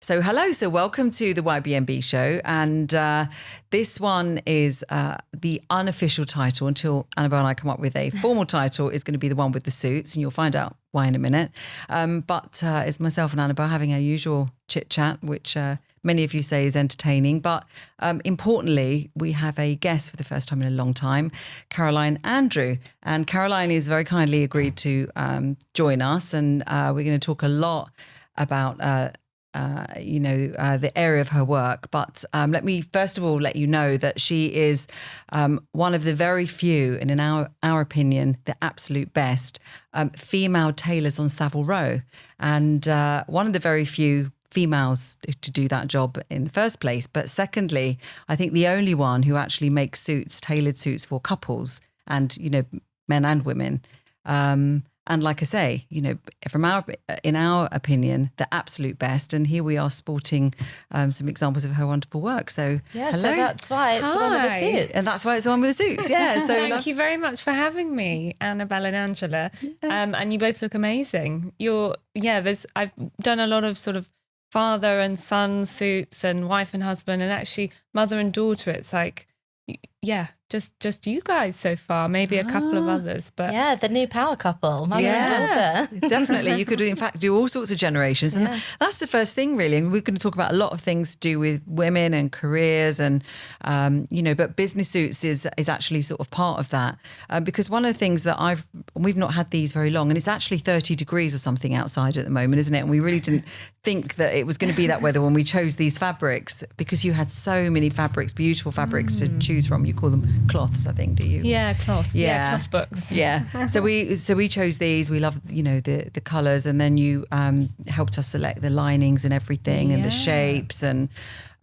So hello, so welcome to the YBMB show. And this one is the unofficial title until Annabelle and I come up with a formal title is going to be the one with the suits, and you'll find out why in a minute. But it's myself and Annabelle having our usual chit chat, which many of you say is entertaining. But importantly, we have a guest for the first time in a long time, Caroline Andrew. And Caroline has very kindly agreed to join us, and we're going to talk a lot about the area of her work. But let me first of all let you know that she is one of the very few, and in our opinion, the absolute best female tailors on Savile Row, and one of the very few females to do that job in the first place. But secondly, I think the only one who actually makes suits, tailored suits for couples and, men and women. And like I say, in our opinion, the absolute best. And here we are sporting some examples of her wonderful work. So yeah, hello. So that's why it's the one with the suits. And that's why it's the one with the suits. Yeah. So Thank you very much for having me, Annabelle and Angela. Yeah. And you both look amazing. I've done a lot of sort of father and son suits and wife and husband, and actually mother and daughter. It's like, just you guys so far, maybe a couple of others, but yeah, the new power couple, mother and daughter. Definitely, you could in fact do all sorts of generations, and that's the first thing really. And we're going to talk about a lot of things to do with women and careers, and but business suits is actually sort of part of that, because one of the things that we've not had these very long, and it's actually 30 degrees or something outside at the moment, isn't it? And we really didn't think that it was going to be that weather when we chose these fabrics, because you had so many fabrics, beautiful fabrics to choose from. You call them cloths, I think, do you? Yeah, cloths. Yeah, cloth books. Yeah. So we chose these. We love the colours, and then you helped us select the linings and everything, and the shapes, and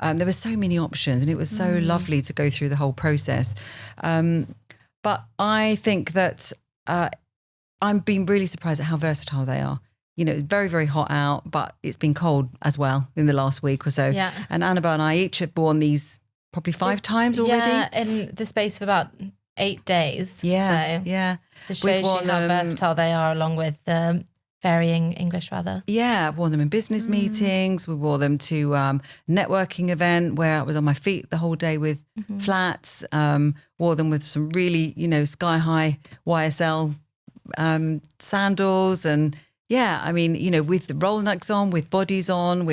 there were so many options, and it was so lovely to go through the whole process. But I think that I'm being really surprised at how versatile they are. It's very, very hot out, but it's been cold as well in the last week or so. Yeah. And Annabelle and I each have worn these probably 5 times already. Yeah, in the space of about 8 days. Yeah, so yeah. It shows you how versatile they are, along with varying English weather. Yeah, I've worn them in business meetings. We wore them to networking event where I was on my feet the whole day with flats. Wore them with some really, sky high YSL sandals, and yeah, I mean, with the rollnecks on, with bodies on,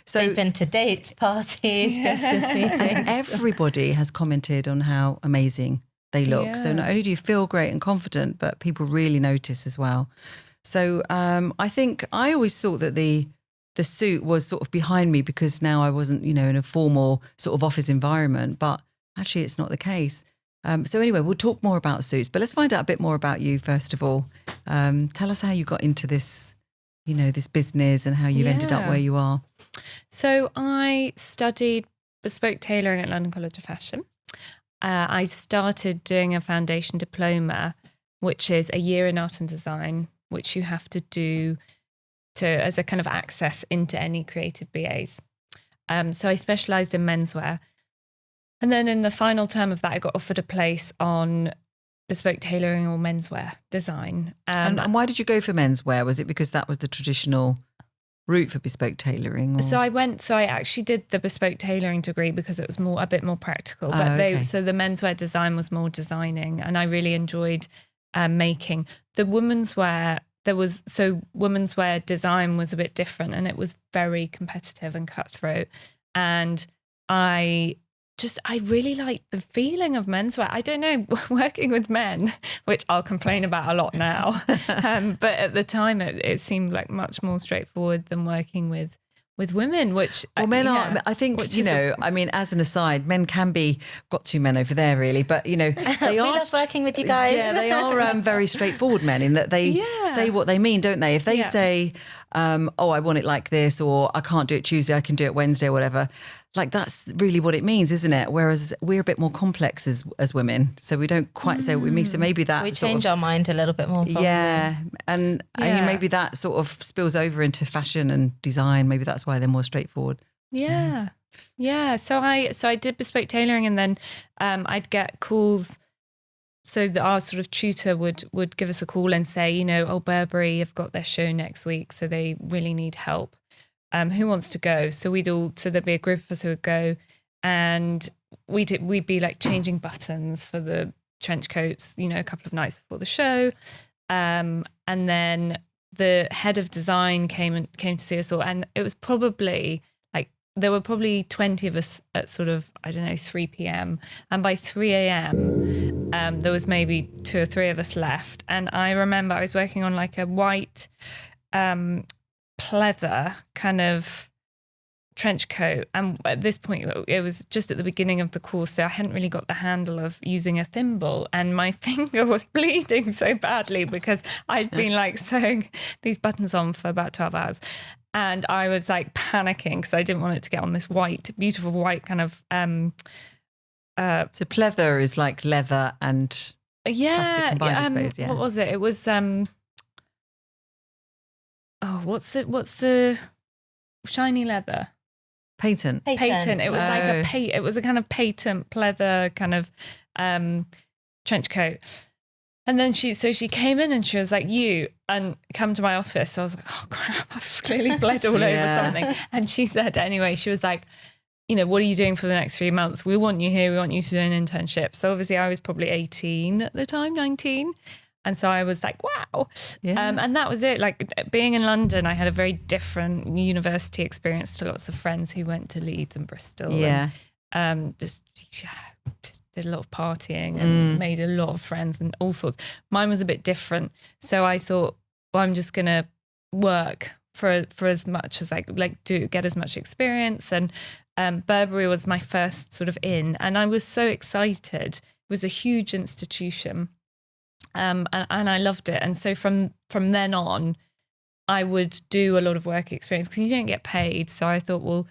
so they've been to dates, parties, business meetings. Everybody has commented on how amazing they look. Yeah. So not only do you feel great and confident, but people really notice as well. So I think I always thought that the suit was sort of behind me because now I wasn't, in a formal sort of office environment, but actually it's not the case. So anyway, we'll talk more about suits, but let's find out a bit more about you first of all. Tell us how you got into this, this business, and how you've ended up where you are. So I studied bespoke tailoring at London College of Fashion. I started doing a foundation diploma, which is a year in art and design, which you have to do as a kind of access into any creative BAs. So I specialised in menswear. And then in the final term of that, I got offered a place on bespoke tailoring or menswear design. And why did you go for menswear? Was it because that was the traditional route for bespoke tailoring? Or? So I actually did the bespoke tailoring degree because it was a bit more practical. But so the menswear design was more designing, and I really enjoyed making. The women's wear, women's wear design was a bit different, and it was very competitive and cutthroat. And I really liked the feeling of menswear. I don't know, working with men, which I'll complain about a lot now. But at the time, it seemed like much more straightforward than working with women, which... Well, men are, I think, I mean, as an aside, men can be, got 2 men over there really, but, they we are... love working with you guys. Yeah, they are very straightforward men in that they say what they mean, don't they? If they say, I want it like this, or I can't do it Tuesday, I can do it Wednesday, or whatever... Like that's really what it means, isn't it? Whereas we're a bit more complex as women, so we don't quite say what we mean. So maybe that we change our mind a little bit more. Probably. Yeah, and maybe that sort of spills over into fashion and design. Maybe that's why they're more straightforward. Yeah. So I did bespoke tailoring, and then I'd get calls. So our sort of tutor would give us a call and say, Burberry have got their show next week, so they really need help. who wants to go? So there'd be a group of us who would go, and we'd be like changing buttons for the trench coats, you know, a couple of nights before the show. And then the head of design came to see us all. And it was probably like, there were probably 20 of us at sort of, I don't know, 3 p.m. And by 3 a.m., there was maybe 2 or 3 of us left. And I remember I was working on like a white pleather kind of trench coat, and at this point it was just at the beginning of the course, so I hadn't really got the handle of using a thimble, and my finger was bleeding so badly because I'd been like sewing these buttons on for about 12 hours, and I was like panicking because I didn't want it to get on this beautiful white kind of so pleather is like leather and plastic combined, I suppose. What was it? It was what's the shiny leather? Patent. It was like it was a kind of patent pleather kind of trench coat. And then she came in and she was like, "You," and come to my office. So I was like, "Oh crap, I've clearly bled all over something." And she said, anyway, she was like, "You know, what are you doing for the next 3 months? We want you here. We want you to do an internship." So obviously I was probably 18 at the time, 19. And so I was like, wow. Yeah. And that was it. Like being in London, I had a very different university experience to lots of friends who went to Leeds and Bristol. Yeah. And just did a lot of partying and made a lot of friends and all sorts. Mine was a bit different. So I thought, well, I'm just going to work for as much as I get as much experience. And Burberry was my first sort of in. And I was so excited. It was a huge institution. And I loved it. And so from then on, I would do a lot of work experience because you don't get paid. So I thought, well,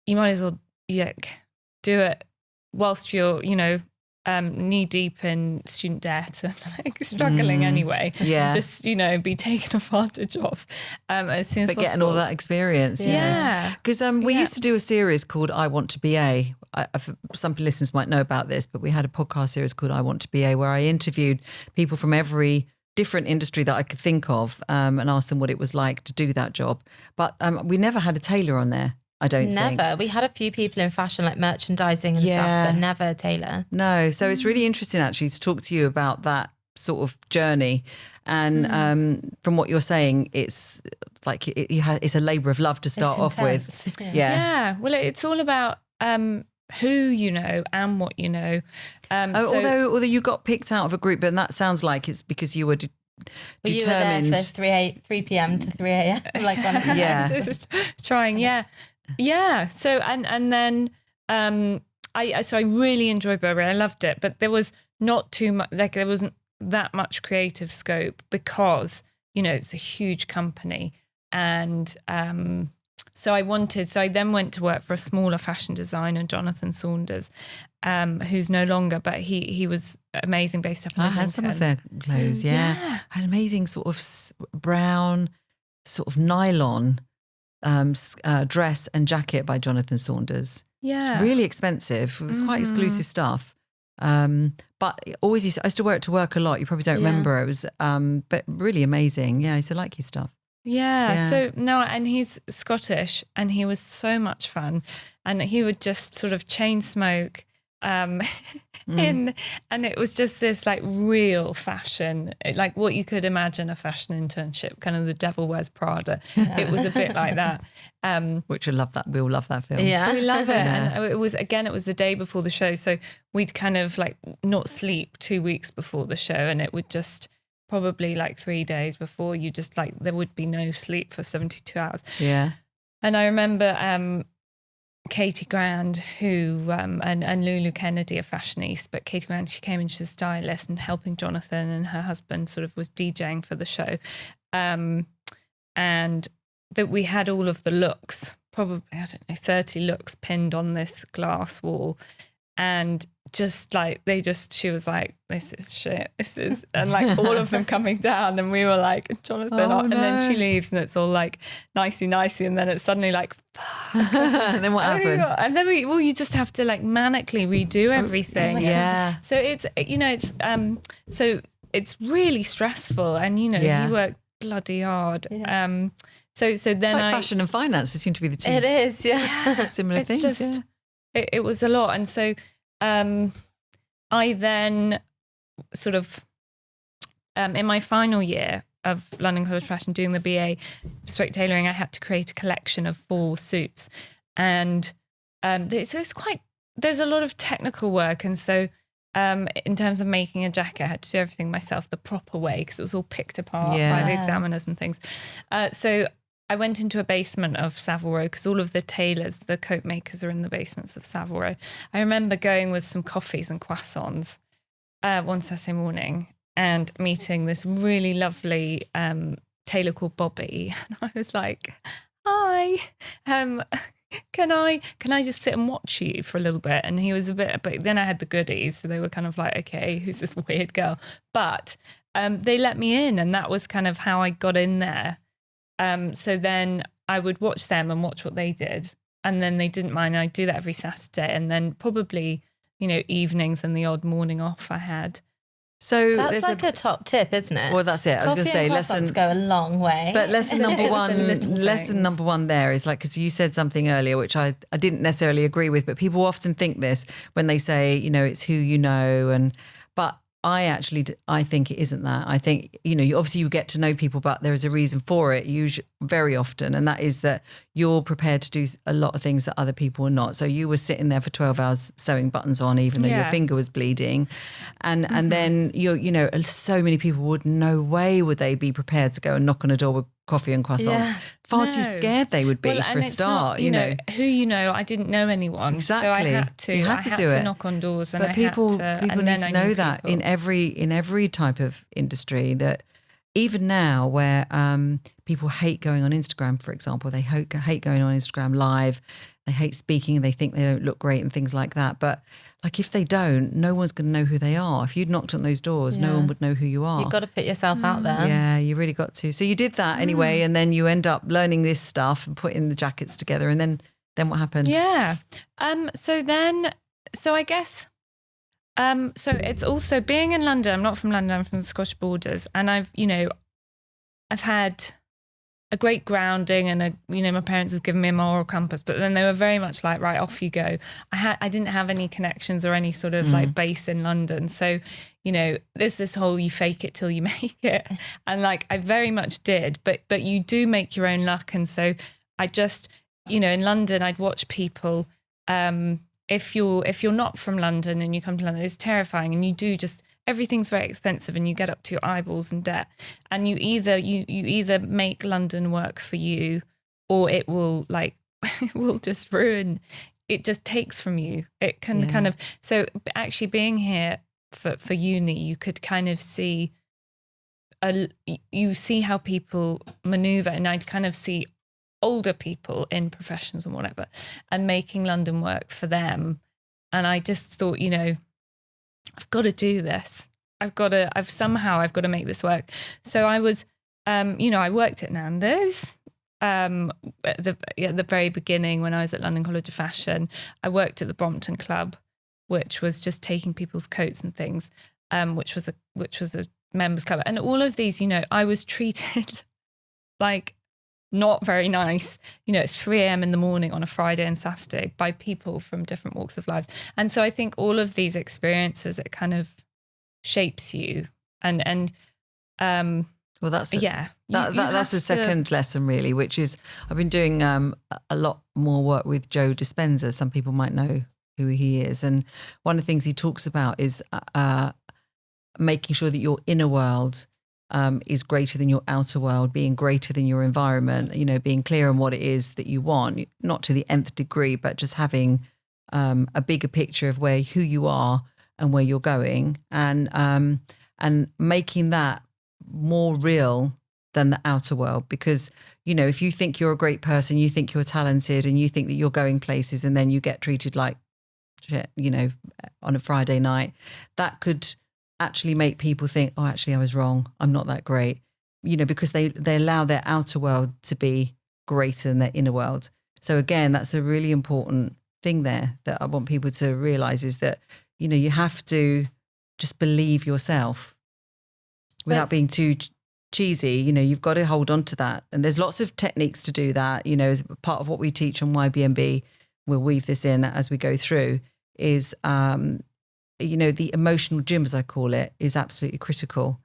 you might as well do it whilst you're, you know, knee deep in student debt and like struggling anyway. Yeah. Just, you know, be taken advantage of as soon as possible. But getting all that experience. Yeah. Because we used to do a series called I Want to BA. Some listeners might know about this, but we had a podcast series called I Want to BA where I interviewed people from every different industry that I could think of and asked them what it was like to do that job. But we never had a tailor on there. I don't think. Never. We had a few people in fashion like merchandising and stuff, but never a tailor. No. So it's really interesting actually to talk to you about that sort of journey. And from what you're saying, it's like it's a labour of love to start off with. Yeah. Well, it's all about who you know and what you know. Although you got picked out of a group, and that sounds like it's because you were determined. You were there for 3 p.m. to 3 a.m. like one of the trying. Yeah. So and then I really enjoyed Burberry. I loved it, but there was not too much. Like there wasn't that much creative scope because you know it's a huge company, and so I then went to work for a smaller fashion designer, Jonathan Saunders, who's no longer, but he was amazing, based up in Islington. I had some of their clothes. Yeah. Had amazing sort of brown, sort of nylon. Dress and jacket by Jonathan Saunders. Yeah, it's really expensive. It was quite exclusive stuff. But I used to wear it to work a lot. You probably don't remember. It was, but really amazing. Yeah, I used to like his stuff. Yeah. So no, and he's Scottish, and he was so much fun, and he would just sort of chain smoke. And it was just this like real fashion, like what you could imagine a fashion internship, kind of The Devil Wears Prada. It was a bit like that. Which I love that. We all love that film. Yeah, we love it. And it was the day before the show, so we'd kind of like not sleep 2 weeks before the show, and it would just probably like 3 days before you just like there would be no sleep for 72 hours. Yeah. And I remember Katie Grand, who and Lulu Kennedy are fashionistas, but Katie Grand, she came in, she's a stylist and helping Jonathan, and her husband sort of was DJing for the show, and that we had all of the looks, probably I don't know 30 looks pinned on this glass wall, and just like she was like, this is shit, and like all of them coming down, and we were like, Jonathan, and then she leaves, and it's all like nicey, and then it's suddenly like, fuck. And then what happened? And then you just have to like manically redo everything. Yeah. So it's so it's really stressful, and you know he worked bloody hard. Yeah. So then it's like fashion and finance. They seem to be the two. It is, yeah. Similar things. It's just, it was a lot. And so I then sort of, in my final year of London College of Fashion, doing the BA bespoke tailoring, I had to create a collection of 4 suits. And so it's there's a lot of technical work. And so in terms of making a jacket, I had to do everything myself the proper way because it was all picked apart by the examiners and things. So I went into a basement of Savile Row because all of the tailors, the coat makers, are in the basements of Savile Row. I remember going with some coffees and croissants one Saturday morning and meeting this really lovely tailor called Bobby. And I was like, hi, can I just sit and watch you for a little bit? And he was a bit, but then I had the goodies. So they were kind of like, okay, who's this weird girl? But they let me in, and that was kind of how I got in there. So then I would watch them and watch what they did. And then they didn't mind. And I'd do that every Saturday. And then probably, evenings and the odd morning off I had. So that's like a top tip, isn't it? Well, that's it. I was going to say lessons go a long way. But lesson number one there is like, because you said something earlier, which I didn't necessarily agree with, but people often think this when they say, it's who you know. But I think it isn't that. I think, you get to know people, but there is a reason for it, usually very often. And that is that you're prepared to do a lot of things that other people are not. So you were sitting there for 12 hours sewing buttons on, even though your finger was bleeding. And then so many people would, no way would they be prepared to go and knock on a door with coffee and croissants. Yeah. Far too scared they would be for a start. Not, who I didn't know anyone. Exactly. So I had to knock on doors, and people need to know that in every type of industry, that even now where people hate going on Instagram, for example, they hate going on Instagram live, they hate speaking, they think they don't look great and things like that. But like, if they don't, no one's going to know who they are. If you'd knocked on those doors, no one would know who you are. You've got to put yourself out there. Yeah, you really got to. So you did that anyway, and then you end up learning this stuff and putting the jackets together, and then what happened? Yeah. So I guess, so it's also being in London. I'm not from London, I'm from the Scottish borders, and I've had a great grounding, and my parents have given me a moral compass, but then they were very much like, right, off you go. I didn't have any connections or any sort of like base in London. So, there's this whole, you fake it till you make it. And like, I very much did, but you do make your own luck. And so I just, in London, I'd watch people, if you're not from London and you come to London, it's terrifying. And you do just, everything's very expensive, and you get up to your eyeballs in debt. And you either make London work for you, or it will it will just ruin. It just takes from you. It can kind of. So actually, being here for uni, you could kind of see. You see how people maneuver, and I'd kind of see older people in professions and whatever, and making London work for them. And I just thought, I've got to do this. I've got to make this work. So I was, I worked at Nando's at the very beginning when I was at London College of Fashion. I worked at the Brompton Club, which was just taking people's coats and things, which was a members club. And all of these, I was treated like not very nice. It's 3 a.m. in the morning on a Friday and Saturday by people from different walks of lives. And so I think all of these experiences, it kind of shapes you. And well, that's that's the second lesson, really, which is I've been doing a lot more work with Joe Dispenza. Some people might know who he is. And one of the things he talks about is making sure that your inner world is greater than your outer world, being greater than your environment, being clear on what it is that you want, not to the nth degree, but just having a bigger picture of who you are and where you're going, and making that more real than the outer world. Because, if you think you're a great person, you think you're talented, and you think that you're going places, and then you get treated like shit, on a Friday night, that could actually make people think, oh, actually I was wrong, I'm not that great, because they allow their outer world to be greater than their inner world. So again, that's a really important thing there that I want people to realize, is that you have to just believe yourself without being too cheesy, you know, you've got to hold on to that. And there's lots of techniques to do that. You know, as part of what we teach on YBMB, we'll weave this in as we go through, is, you know, the emotional gym, as I call it, is absolutely critical.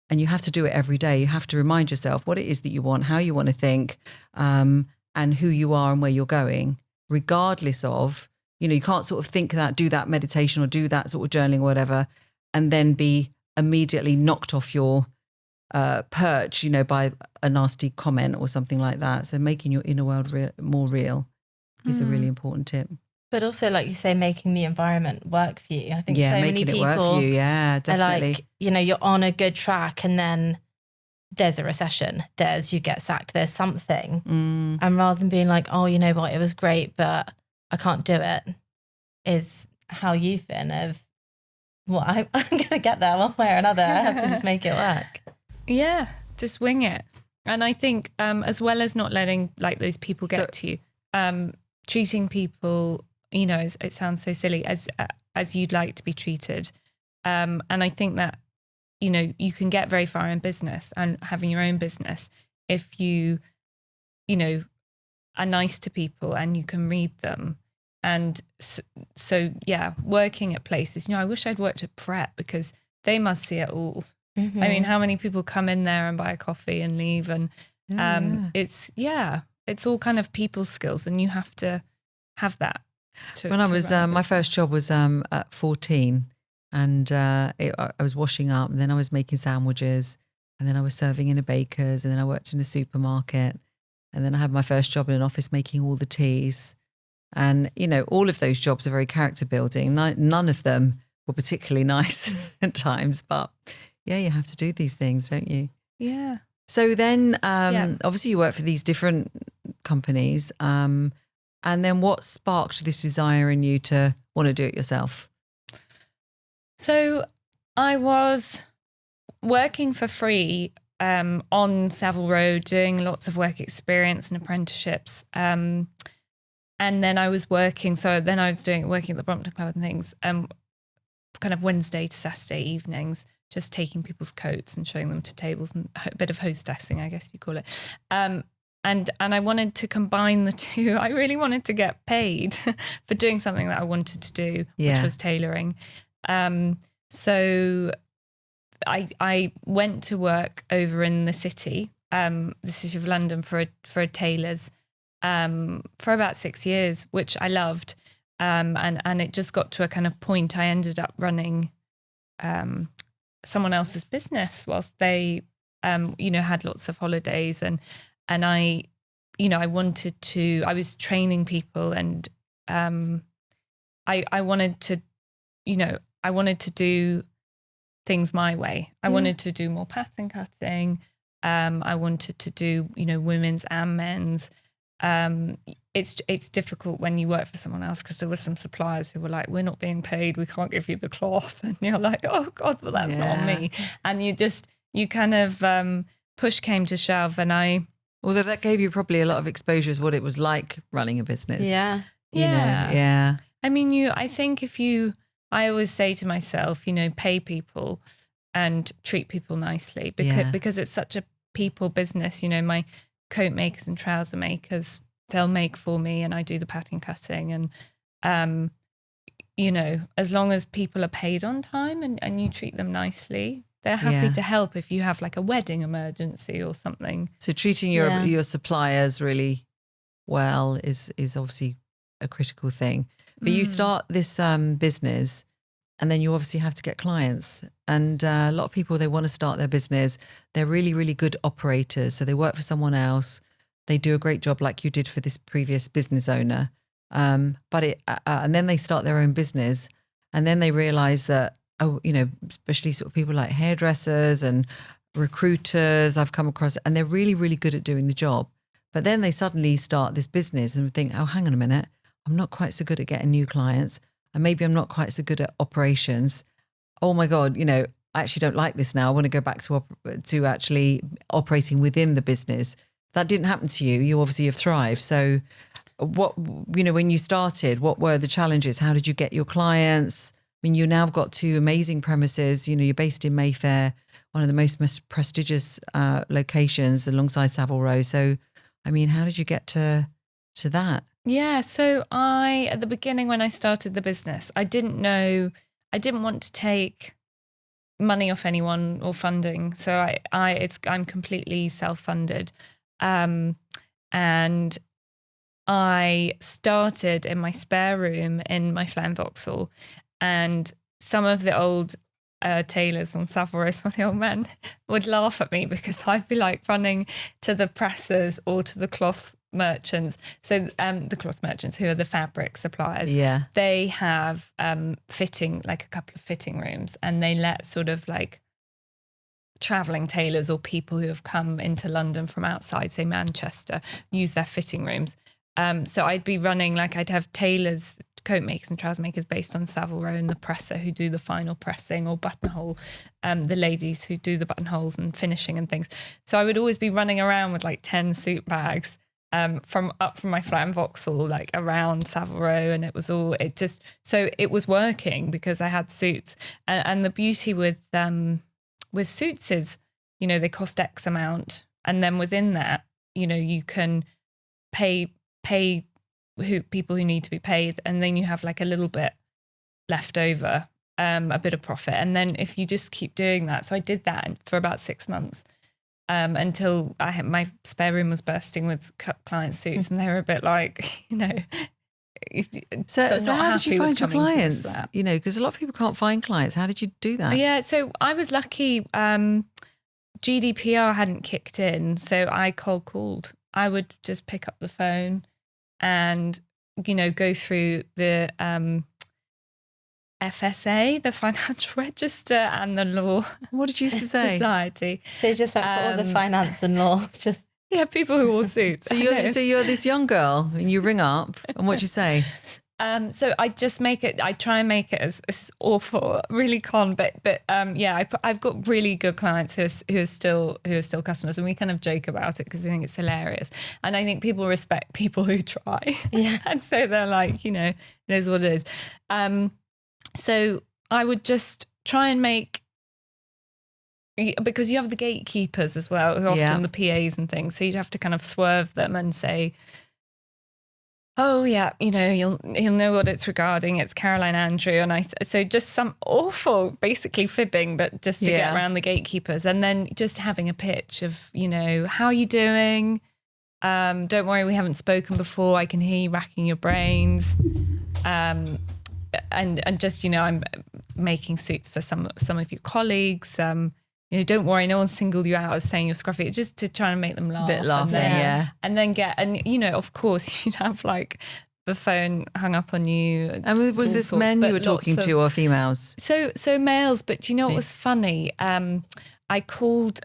And you have to do it every day. You have to remind yourself what it is that you want, how you want to think, and who you are and where you're going, regardless of, you know, you can't sort of think that, do that meditation or do that sort of journaling or whatever, and then be immediately knocked off your perch, you know, by a nasty comment or something like that. So making your inner world more real is a really important tip. But also, like you say, making the environment work for you. I think so many people work for you. Yeah, definitely. Are like, you know, you're on a good track and then there's a recession. You get sacked. There's something. And rather than being like, oh, you know what, it was great, but I can't do it, is how you've been of, well, I'm going to get there one way or another. I have to just make it work. Yeah, just wing it. And I think as well as not letting like those people get to you, treating people, you know, it sounds so silly, as you'd like to be treated. And I think that, you know, you can get very far in business and having your own business if you know, are nice to people and you can read them. And so, yeah, working at places, you know, I wish I'd worked at Pret because they must see it all. I mean, how many people come in there and buy a coffee and leave? And it's all kind of people skills, and you have to have that. When I was, my first job was at 14, and I was washing up, and then I was making sandwiches, and then I was serving in a baker's, and then I worked in a supermarket, and then I had my first job in an office making all the teas. And, you know, all of those jobs are very character building. None of them were particularly nice at times, but yeah, you have to do these things, don't you? Yeah. So then obviously you work for these different companies. And then what sparked this desire in you to want to do it yourself? So I was working for free on Savile Row, doing lots of work experience and apprenticeships. And then I was working, working at the Brompton Club and things, kind of Wednesday to Saturday evenings, just taking people's coats and showing them to tables and a bit of hostessing, I guess you call it. And I wanted to combine the two. I really wanted to get paid for doing something that I wanted to do, which was tailoring. So I went to work over in the city of London for a tailor's for about 6 years, which I loved. And it just got to a kind of point. I ended up running someone else's business whilst they, had lots of holidays. And I, I was training people, and I wanted to do things my way. I wanted to do more pattern cutting. I wanted to do, women's and men's. It's difficult when you work for someone else, because there were some suppliers who were like, we're not being paid, we can't give you the cloth, and you're like, oh God, well that's not on me. And you kind of push came to shove, and although that gave you probably a lot of exposure as what it was like running a business. Yeah. I mean, I think I always say to myself, pay people and treat people nicely, because it's such a people business. My coat makers and trouser makers, they'll make for me, and I do the pattern cutting, and as long as people are paid on time and you treat them nicely, they're happy to help if you have like a wedding emergency or something. So treating your suppliers really well is obviously a critical thing. But you start this business, and then you obviously have to get clients. And a lot of people, they want to start their business. They're really, really good operators. So they work for someone else. They do a great job like you did for this previous business owner. And then they start their own business. And then they realize that, especially sort of people like hairdressers and recruiters I've come across, and they're really, really good at doing the job. But then they suddenly start this business and think, oh, hang on a minute, I'm not quite so good at getting new clients. And maybe I'm not quite so good at operations. Oh my God, I actually don't like this now. I want to go back to actually operating within the business. That didn't happen to you. You obviously have thrived. So what, when you started, what were the challenges? How did you get your clients? mean, you now got 2 amazing premises. You know, you're based in Mayfair, one of the most prestigious locations alongside Savile Row. So, I mean, how did you get to that? Yeah, so at the beginning when I started the business, I didn't want to take money off anyone or funding. So I'm completely self-funded. And I started in my spare room in my flat in Vauxhall, and some of the old tailors on Savile Row, some of the old men would laugh at me because I'd be like running to the pressers or to the cloth merchants. So the cloth merchants, who are the fabric suppliers, they have fitting, like a couple of fitting rooms, and they let sort of like traveling tailors or people who have come into London from outside, say Manchester, use their fitting rooms. So I'd be running, like I'd have tailors, coat makers and trouser makers based on Savile Row, and the presser who do the final pressing, or buttonhole, the ladies who do the buttonholes and finishing and things. So I would always be running around with like 10 suit bags from my flat in Vauxhall, like around Savile Row, and it was working because I had suits. And the beauty with suits is, you know, they cost X amount, and then within that, you know, you can pay people who need to be paid, and then you have like a little bit left over, a bit of profit. And then if you just keep doing that, so I did that for about 6 months, until my spare room was bursting with client suits, and they were a bit like, you know. So how did you find your clients? You know, because a lot of people can't find clients. How did you do that? Yeah, so I was lucky. GDPR hadn't kicked in, so I cold called. I would just pick up the phone and, you know, go through the FSA, the Financial Register, and the Law. What did you used to say? Society. So you just went for all the finance and law, just... Yeah, people who wore suits. So you're this young girl, and you ring up, and what do you say? So I just I try and make it as awful, really con, but yeah, I've got really good clients who are still customers, and we kind of joke about it because I think it's hilarious, and I think people respect people who try, and so they're like, you know, it is what it is. So I would just try and make, because you have the gatekeepers as well, who are often the PAs and things, so you'd have to kind of swerve them and say, oh yeah, you know, he'll know what it's regarding. It's Caroline Andrew. And so just some awful, basically fibbing, but just to get around the gatekeepers. And then just having a pitch of, you know, how are you doing? Don't worry, we haven't spoken before. I can hear you racking your brains. And just, you know, I'm making suits for some of your colleagues. You know, don't worry, no one singled you out as saying you're scruffy. It's just to try and make them laugh. A bit laughing, And you know, of course, you'd have like the phone hung up on you. And was this men you were talking to, or females? So males, but do you know what was funny? I called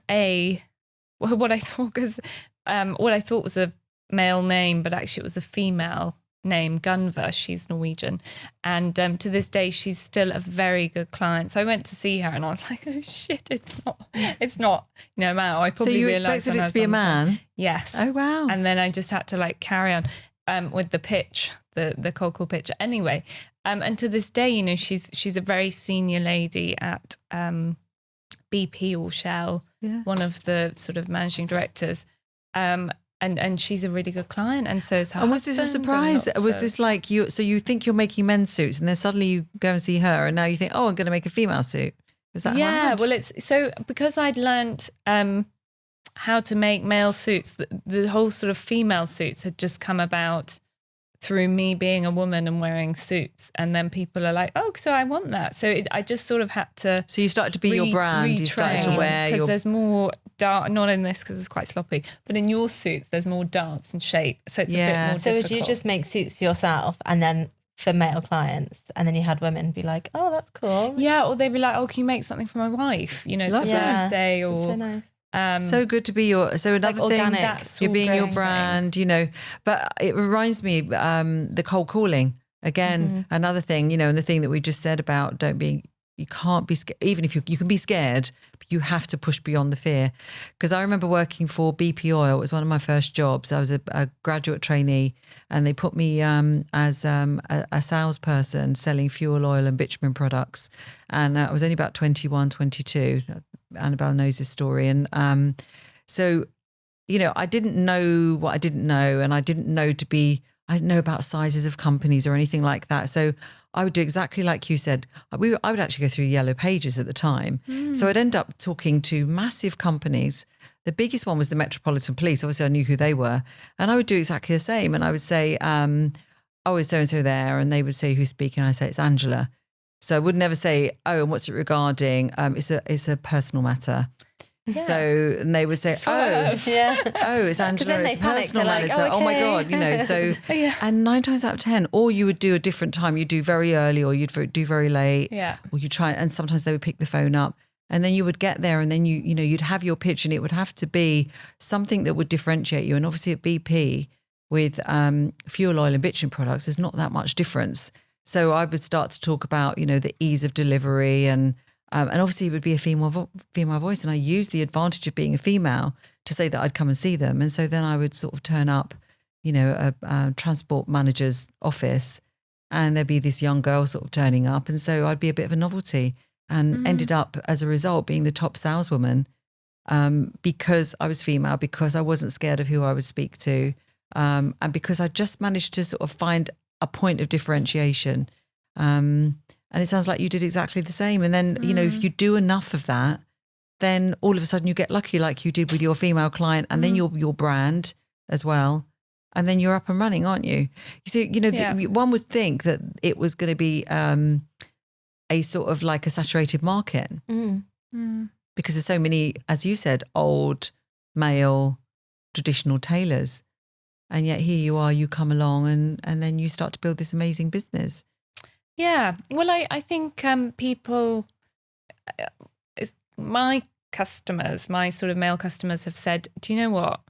what I thought was a male name, but actually it was a female name, Gunva. She's Norwegian, and to this day she's still a very good client. So I went to see her, and I was like, oh shit, it's not, you know, a man. I probably so you realized expected it to be a man? Yes. Oh wow. And then I just had to like carry on with the pitch, the cold call pitch. Anyway, and to this day, you know, she's a very senior lady at BP or Shell, one of the sort of managing directors. And she's a really good client, and so is her. And was this a surprise? Was this like you? So you think you're making men's suits, and then suddenly you go and see her, and now you think, oh, I'm going to make a female suit. Is that hard? Well, it's so because I'd learnt how to make male suits. The whole sort of female suits had just come about through me being a woman and wearing suits, and then people are like, oh, so I want that. So I just sort of had to. So you started to be your brand. You started to wear because there's more. Not in this because it's quite sloppy, but in your suits there's more dance and shape, so it's a bit more difficult. So would you just make suits for yourself and then for male clients, and then you had women be like, oh, that's cool? Yeah, or they'd be like, oh, can you make something for my wife? You know, it's a birthday, or so nice. So good to be so another like thing, organic. You're being your brand, you know. But it reminds me, the cold calling again, another thing, you know, and the thing that we just said about don't be You can't be scared. Even if you can be scared, but you have to push beyond the fear. Because I remember working for BP Oil. It was one of my first jobs. I was a graduate trainee, and they put me as a salesperson selling fuel oil and bitumen products. And I was only about 21, 22. Annabelle knows this story. And so, you know, I didn't know what I didn't know, and I didn't know about sizes of companies or anything like that. So I would do exactly like you said. I would actually go through Yellow Pages at the time. So I'd end up talking to massive companies. The biggest one was the Metropolitan Police. Obviously, I knew who they were. And I would do exactly the same. And I would say, oh, is so-and-so there? And they would say, who's speaking? And I say, it's Angela. So I would never say, oh, and what's it regarding? It's a personal matter. Yeah. So, and they would say, it's Angela, it's a personal matter. Like, so, okay. Oh my God, you know, so, and 9 times out of 10, or you would do a different time. You'd do very early or you'd do very late. Yeah. Or you try, and sometimes they would pick the phone up, and then you would get there, and then you'd have your pitch, and it would have to be something that would differentiate you. And obviously at BP with fuel oil and bitumen products, there's not that much difference. So I would start to talk about, you know, the ease of delivery and obviously it would be a female voice. And I used the advantage of being a female to say that I'd come and see them. And so then I would sort of turn up, you know, a transport manager's office, and there'd be this young girl sort of turning up. And so I'd be a bit of a novelty, and ended up as a result being the top saleswoman because I was female, because I wasn't scared of who I would speak to, and because I just managed to sort of find a point of differentiation. And it sounds like you did exactly the same. And then, you know, if you do enough of that, then all of a sudden you get lucky like you did with your female client, and then your brand as well. And then you're up and running, aren't you? You see, you know, one would think that it was going to be a sort of like a saturated market because there's so many, as you said, old male traditional tailors. And yet here you are, you come along and then you start to build this amazing business. Yeah. Well, I think people, my customers, my sort of male customers have said, do you know what?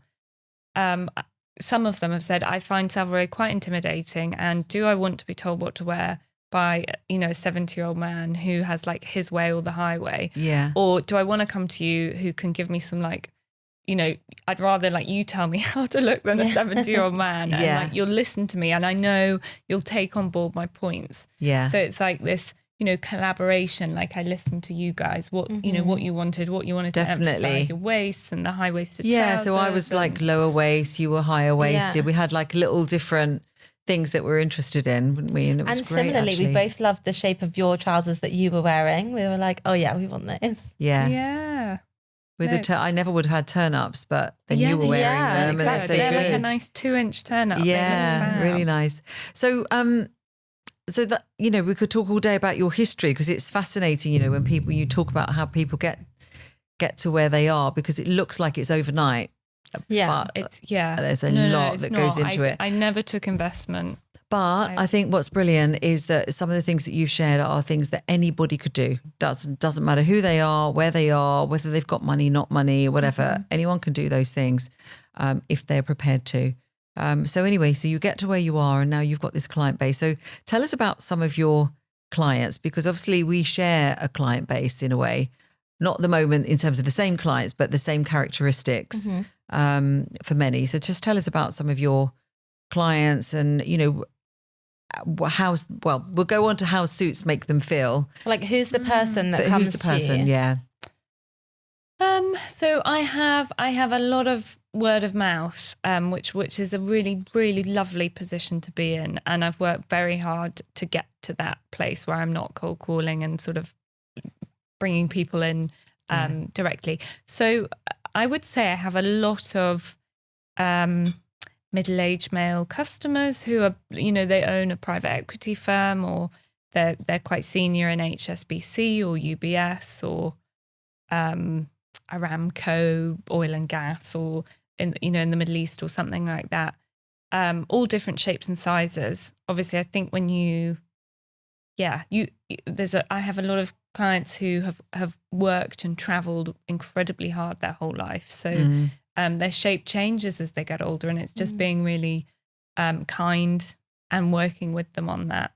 Some of them have said, I find Savile Row quite intimidating. And do I want to be told what to wear by, you know, a 70-year-old man who has like his way or the highway? Yeah. Or do I want to come to you who can give me some like, you know, I'd rather like you tell me how to look than a 70-year-old man. And like you'll listen to me and I know you'll take on board my points. Yeah. So it's like this, you know, collaboration. Like I listened to you guys, what you know, what you wanted to emphasize, your waist and the high-waisted trousers. So I was like lower waist, you were higher waisted. Yeah. We had like little different things that we're interested in, wouldn't we? And it was great, similarly, actually. we both loved the shape of your trousers that you were wearing. We were like, oh yeah, we want those. Yeah. Yeah. With I never would have had turn-ups, but then you were wearing them, exactly. and they're so They're good. like a nice 2-inch turn-up. Yeah, really nice. So, so that, you know, we could talk all day about your history, because it's fascinating, you know, when you talk about how people get to where they are, because it looks like it's overnight. Yeah, but there's a lot that goes into it. I never took investment. But I think what's brilliant is that some of the things that you've shared are things that anybody could do. Doesn't matter who they are, where they are, whether they've got money, not money, whatever. Anyone can do those things if they're prepared to. So anyway, so you get to where you are, and now you've got this client base. So tell us about some of your clients, because obviously we share a client base in a way, not at the moment in terms of the same clients, but the same characteristics for many. So just tell us about some of your clients, and, you know, we'll go on to how suits make them feel. Like, who's the person that comes who's the person, to you? Yeah. So I have a lot of word of mouth, which is a really, really lovely position to be in. And I've worked very hard to get to that place where I'm not cold calling and sort of bringing people in directly. So I would say I have a lot of middle-aged male customers who are, you know, they own a private equity firm, or they're quite senior in HSBC or UBS or Aramco oil and gas, or in the Middle East or something like that. All different shapes and sizes. Obviously, I think when I have a lot of clients who have worked and traveled incredibly hard their whole life. So their shape changes as they get older, and it's just being really kind and working with them on that.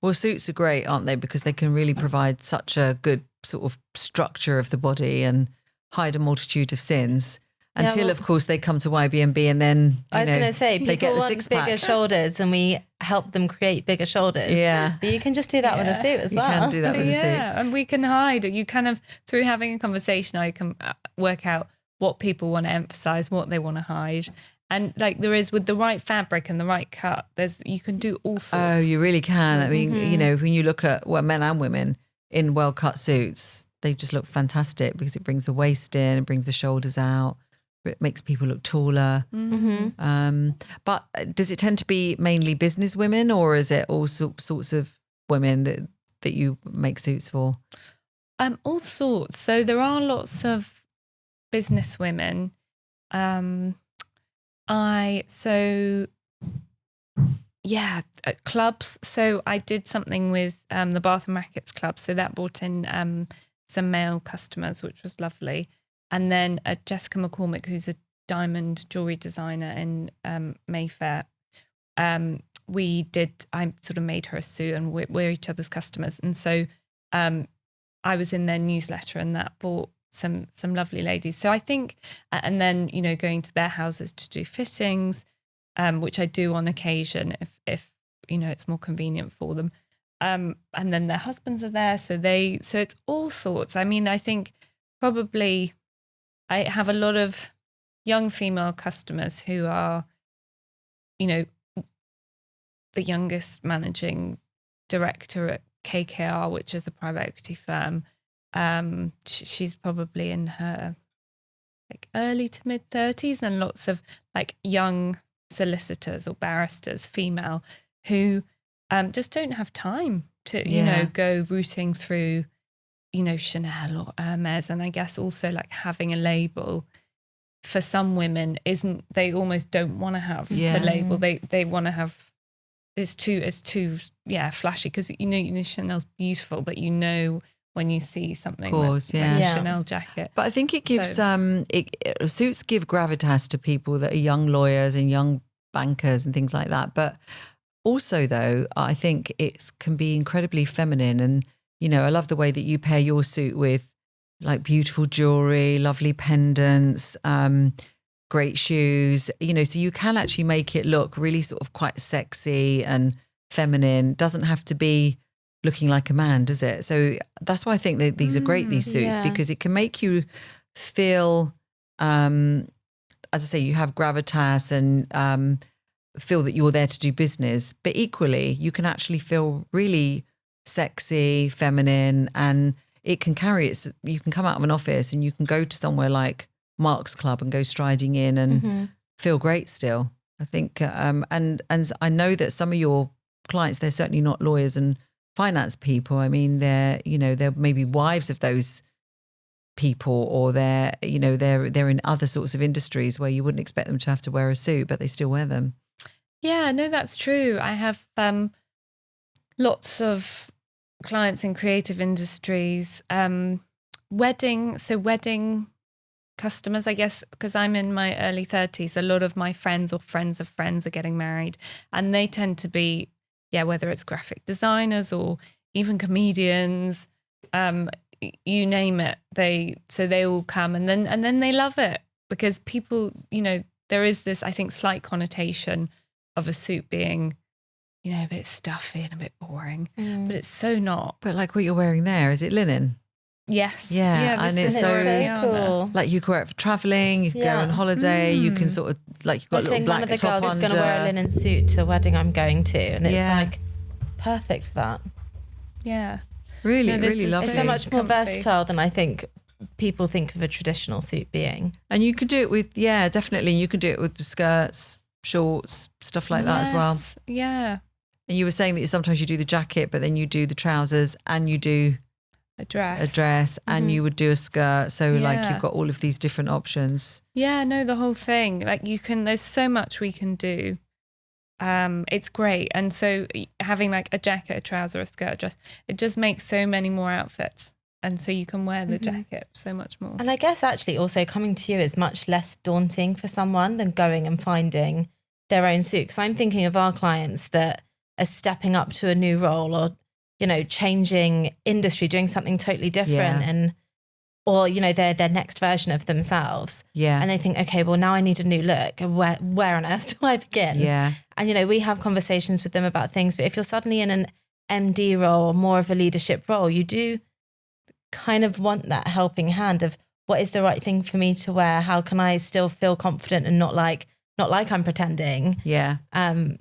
Well, suits are great, aren't they? Because they can really provide such a good sort of structure of the body and hide a multitude of sins. Until, of course, they come to YBMB and then, I was going to say, they get people the want six-pack. bigger shoulders and we help them create bigger shoulders. Yeah. But you can just do that with a suit as well. You can do that with a suit. Yeah, and we can hide. You kind of, through having a conversation, I can work out what people want to emphasize, what they want to hide. And like there is with the right fabric and the right cut, you can do all sorts. Oh, you really can. I mean, when you look at men and women in well-cut suits, they just look fantastic because it brings the waist in, it brings the shoulders out. It makes people look taller. But does it tend to be mainly business women, or is it all sorts of women that you make suits for? All sorts. So there are lots of business women. Clubs. So I did something with the Bath and Rackets Club. So that brought in some male customers, which was lovely. And then Jessica McCormick, who's a diamond jewelry designer in Mayfair, I sort of made her a suit, and we're each other's customers. And so I was in their newsletter, and that brought some lovely ladies. So I think, and then, going to their houses to do fittings, which I do on occasion if it's more convenient for them. And then their husbands are there. So it's all sorts. I mean, I think probably I have a lot of young female customers who are, the youngest managing director at KKR, which is a private equity firm. She's probably in her like early to mid 30s, and lots of like young solicitors or barristers, female, who just don't have time to, go rooting through, Chanel or Hermes. And I guess also like having a label for some women they almost don't want to have the label. They want to have, it's too flashy, because Chanel's beautiful, but when you see something, of course, like a Chanel jacket. But I think it gives suits give gravitas to people that are young lawyers and young bankers and things like that. But also, though, I think it can be incredibly feminine. And I love the way that you pair your suit with like beautiful jewelry, lovely pendants, great shoes. So you can actually make it look really sort of quite sexy and feminine. Doesn't have to be looking like a man, does it? So that's why I think that these are great, these suits, because it can make you feel, as I say, you have gravitas and feel that you're there to do business. But equally, you can actually feel really sexy, feminine, and it can carry it. You can come out of an office and you can go to somewhere like Mark's Club and go striding in and feel great still. I think, and I know that some of your clients, they're certainly not lawyers and finance people. I mean, they're maybe wives of those people, or they're in other sorts of industries where you wouldn't expect them to have to wear a suit, but they still wear them. Yeah, no, that's true. I have lots of clients in creative industries, wedding customers, I guess, because I'm in my early 30s. A lot of my friends or friends of friends are getting married, and they tend to be, whether it's graphic designers or even comedians, you name it. They all come, and then they love it, because people, there is this, I think, slight connotation of a suit being, a bit stuffy and a bit boring, but it's so not. But like what you're wearing there, is it linen? Yes. Yeah, and it's so cool. Like you can wear it for traveling, you can go on holiday, you can sort of like you've got a little black top under. One of the girls is going to wear a linen suit to a wedding I'm going to, and it's like perfect for that. Yeah. Really lovely. It's so much more versatile than I think people think of a traditional suit being. And you can do it with, definitely. You can do it with skirts, shorts, stuff like that as well. Yeah. And you were saying that sometimes you do the jacket, but then you do the trousers and you do a dress and you would do a skirt. So like you've got all of these different options. Yeah, no, the whole thing. Like there's so much we can do. It's great. And so having like a jacket, a trouser, a skirt, a dress, it just makes so many more outfits. And so you can wear the jacket so much more. And I guess actually also coming to you is much less daunting for someone than going and finding their own suit. Because I'm thinking of our clients that are stepping up to a new role or, you know, changing industry, doing something totally different or, you know, they're their next version of themselves. Yeah. And they think, okay, well, now I need a new look. Where on earth do I begin? Yeah. And, you know, we have conversations with them about things, but if you're suddenly in an MD role or more of a leadership role, you do kind of want that helping hand of what is the right thing for me to wear? How can I still feel confident and not like I'm pretending? Yeah. And,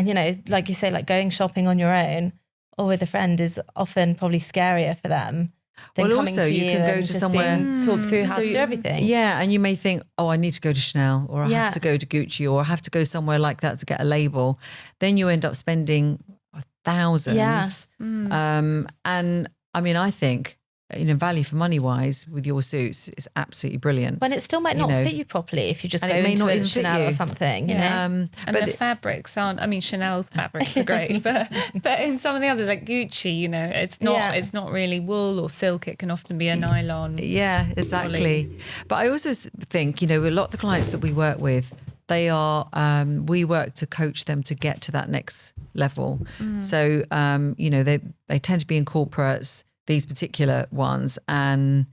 you know, like you say, like going shopping on your own or with a friend is often probably scarier for them. Then Well, coming also to you can go to just somewhere, talk through how to do everything. Yeah, and you may think, oh, I need to go to Chanel, or I have to go to Gucci, or I have to go somewhere like that to get a label. Then you end up spending thousands. And I mean, I think, you know, value for money wise with your suits is absolutely brilliant. When it still might not fit you properly if you just go into a Chanel or something, you know. And the fabrics aren't, I mean, Chanel fabrics are great, but in some of the others like Gucci, you know, it's not really wool or silk. It can often be a nylon. Yeah, exactly. Poly. But I also think, you know, a lot of the clients that we work with, they are, we work to coach them to get to that next level. So, you know, they tend to be in corporates, these particular ones, and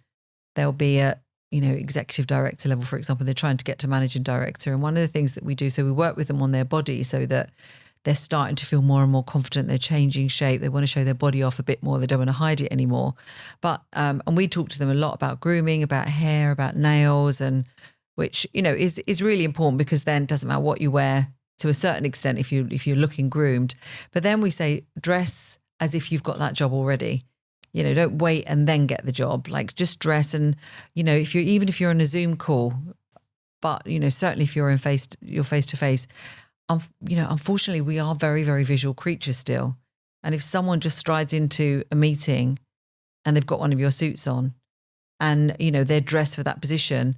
they'll be at, you know, executive director level, for example. They're trying to get to managing director. And one of the things that we do, so we work with them on their body so that they're starting to feel more and more confident. They're changing shape. They want to show their body off a bit more. They don't want to hide it anymore. But, and we talk to them a lot about grooming, about hair, about nails, and which, you know, is really important, because then it doesn't matter what you wear to a certain extent if you're looking groomed. But then we say dress as if you've got that job already. You know, don't wait and then get the job. Like, just dress. And, you know, even if you're on a Zoom call, but, you know, certainly if you're face to face, you know, unfortunately we are very, very visual creatures still. And if someone just strides into a meeting and they've got one of your suits on and, you know, they're dressed for that position,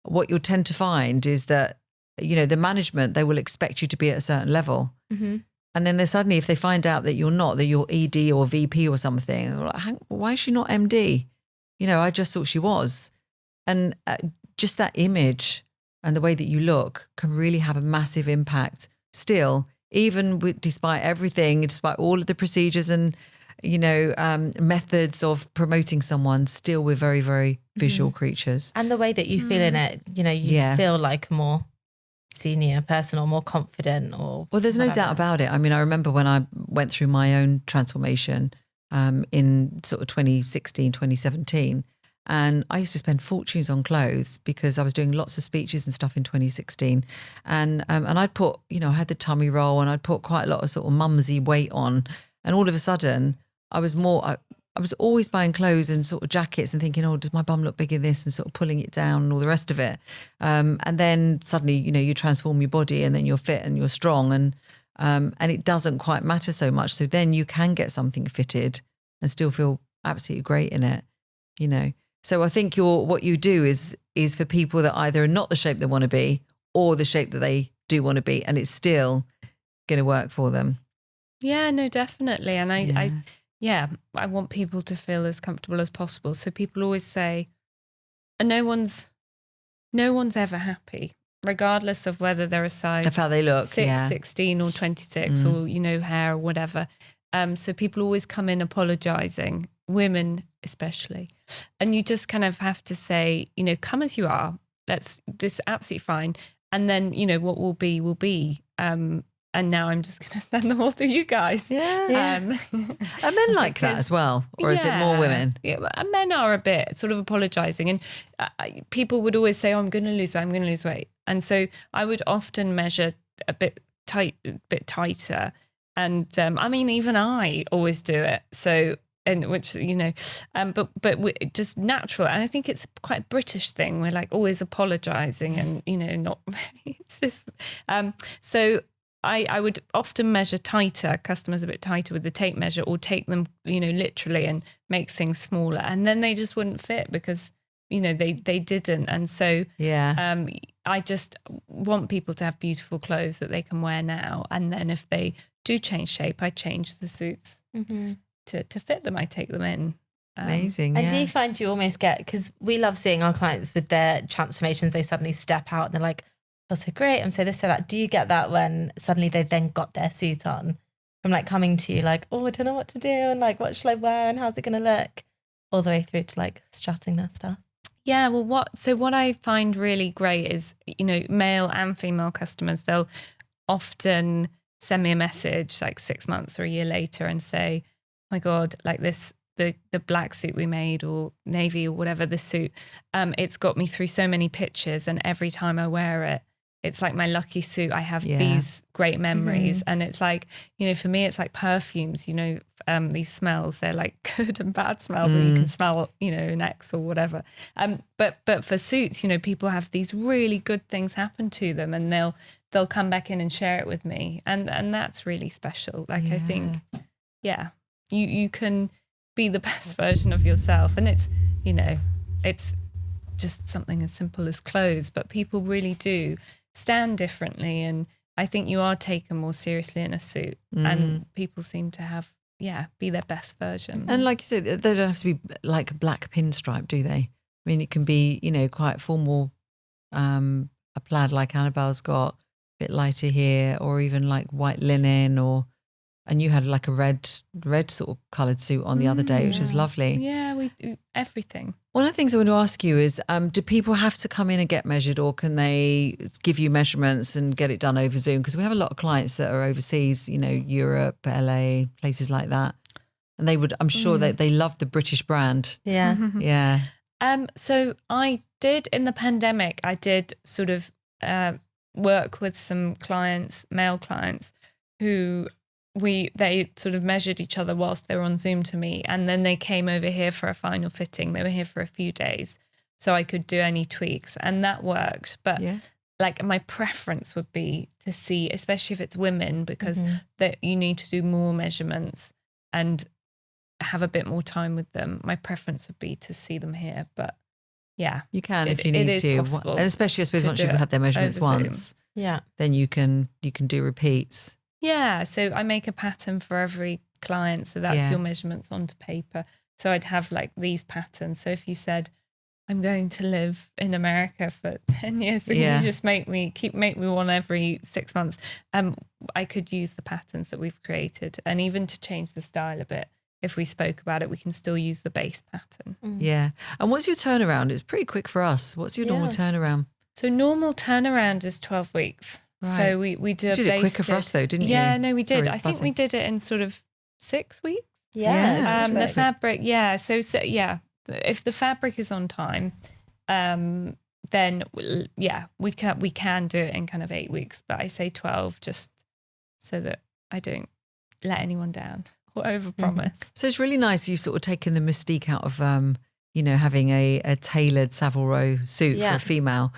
what you'll tend to find is that, you know, the management, they will expect you to be at a certain level. Mm-hmm. And then suddenly, if they find out that you're not, that you're ED or VP or something, they're like, why is she not MD? You know, I just thought she was. And just that image and the way that you look can really have a massive impact still, even despite everything, despite all of the procedures and, you know, methods of promoting someone, still we're very, very visual creatures. And the way that you feel in it, you know, you feel like more senior person or more confident or well, there's no doubt about it. I mean, I remember when I went through my own transformation in sort of 2016, 2017, and I used to spend fortunes on clothes because I was doing lots of speeches and stuff in 2016, and I'd put, you know, I had the tummy roll and I'd put quite a lot of sort of mumsy weight on, and all of a sudden I was always buying clothes and sort of jackets and thinking, oh, does my bum look big in this, and sort of pulling it down and all the rest of it. And then suddenly, you know, you transform your body and then you're fit and you're strong, and it doesn't quite matter so much. So then you can get something fitted and still feel absolutely great in it, you know. So I think what you do is for people that either are not the shape they want to be or the shape that they do want to be, and it's still going to work for them. Yeah, no, definitely. And I want people to feel as comfortable as possible. So people always say, and no one's ever happy, regardless of whether they're a size of how they look, 16 or 26 or, you know, hair or whatever. So people always come in apologizing, women especially. And you just kind of have to say, you know, come as you are. This is absolutely fine. And then, you know, what will be, will be. And now I'm just going to send them all to you guys. Yeah. Are men like that as well? Or is it more women? Yeah, men are a bit sort of apologising. And people would always say, oh, I'm going to lose weight, I'm going to lose weight. And so I would often measure a bit tighter. And I mean, even I always do it. So, and which, you know, but just natural. And I think it's quite a British thing. We're like always apologising and, you know, not really. It's just, so I would often measure tighter, customers a bit tighter with the tape measure, or take them, you know, literally and make things smaller. And then they just wouldn't fit because, you know, they didn't. And so I just want people to have beautiful clothes that they can wear now. And then if they do change shape, I change the suits to fit them. I take them in. Amazing. And do you find you almost get, because we love seeing our clients with their transformations, they suddenly step out and they're like, oh, so great, I'm so this, so that. Do you get that when suddenly they've then got their suit on from like coming to you like, oh, I don't know what to do and like what should I wear and how's it going to look, all the way through to like strutting their stuff? Yeah, well, what I find really great is, male and female customers, they'll often send me a message like 6 months or a year later and say, oh my God, like the black suit we made, or navy, or whatever the suit, it's got me through so many pictures, and every time I wear it, it's like my lucky suit. I have these great memories. And it's like, for me, it's like perfumes, these smells, they're like good and bad smells that you can smell, next or whatever. But for suits, people have these really good things happen to them, and they'll come back in and share it with me. And that's really special. Like, I think, you can be the best version of yourself. And it's just something as simple as clothes, but people really do stand differently. And I think you are taken more seriously in a suit, and people seem to have, be their best version. And like you said, they don't have to be like a black pinstripe, do they? I mean, it can be, quite formal, a plaid like Annabelle's got, a bit lighter here, or even like white linen, and you had like a red sort of coloured suit on the other day, which was lovely. Yeah, we do everything. One of the things I want to ask you is, do people have to come in and get measured, or can they give you measurements and get it done over Zoom? Because we have a lot of clients that are overseas, Europe, LA, places like that. And they would, I'm sure that they love the British brand. Yeah. Yeah. So I did, in the pandemic, I did sort of work with some clients, male clients, who they sort of measured each other whilst they were on Zoom to me, and then they came over here for a final fitting. They were here for a few days, so I could do any tweaks, and that worked. But like, my preference would be to see, especially if it's women, because that you need to do more measurements and have a bit more time with them. My preference would be to see them here, but you can if you need to, and especially I suppose once you've had their measurements once, then you can do repeats. Yeah, so I make a pattern for every client. So that's your measurements onto paper. So I'd have like these patterns. So if you said, I'm going to live in America for 10 years, so can you just make me one every 6 months? I could use the patterns that we've created, and even to change the style a bit. If we spoke about it, we can still use the base pattern. Yeah. And what's your turnaround? It's pretty quick for us. What's your normal turnaround? So normal turnaround is 12 weeks. Right. So we do a base. You did it quicker for us though, didn't you? Yeah, no, we did. I think we did it in sort of 6 weeks. Yeah. The fabric, So if the fabric is on time, then we can do it in kind of 8 weeks. But I say 12 just so that I don't let anyone down or overpromise. So it's really nice you've sort of taken the mystique out of having a tailored Savile Row suit for a female.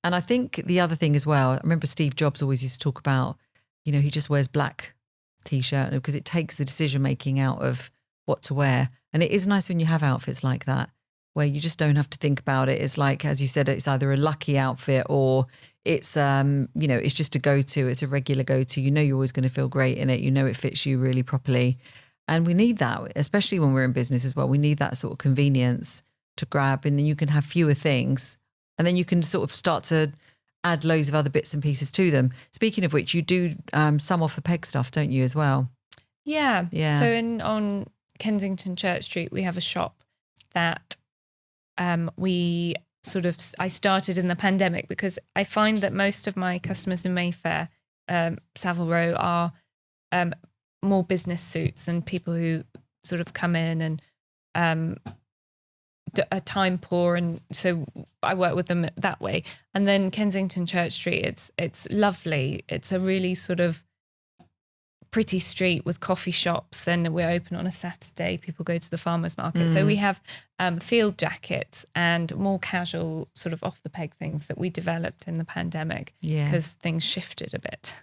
And I think the other thing as well, I remember Steve Jobs always used to talk about, he just wears black t-shirt because it takes the decision making out of what to wear. And it is nice when you have outfits like that, where you just don't have to think about it. It's like, as you said, it's either a lucky outfit or it's, it's just a go-to. It's a regular go-to. You're always going to feel great in it. It fits you really properly. And we need that, especially when we're in business as well. We need that sort of convenience to grab, and then you can have fewer things. And then you can sort of start to add loads of other bits and pieces to them. Speaking of which, you do some off the peg stuff, don't you, as well? Yeah. So on Kensington Church Street, we have a shop that I started in the pandemic, because I find that most of my customers in Mayfair, Savile Row, are more business suits and people who sort of come in and are time poor, and so I work with them that way. And then Kensington Church Street, it's lovely. It's a really sort of pretty street with coffee shops, and we're open on a Saturday. People go to the farmers market. So we have field jackets and more casual sort of off the peg things that we developed in the pandemic, because things shifted a bit.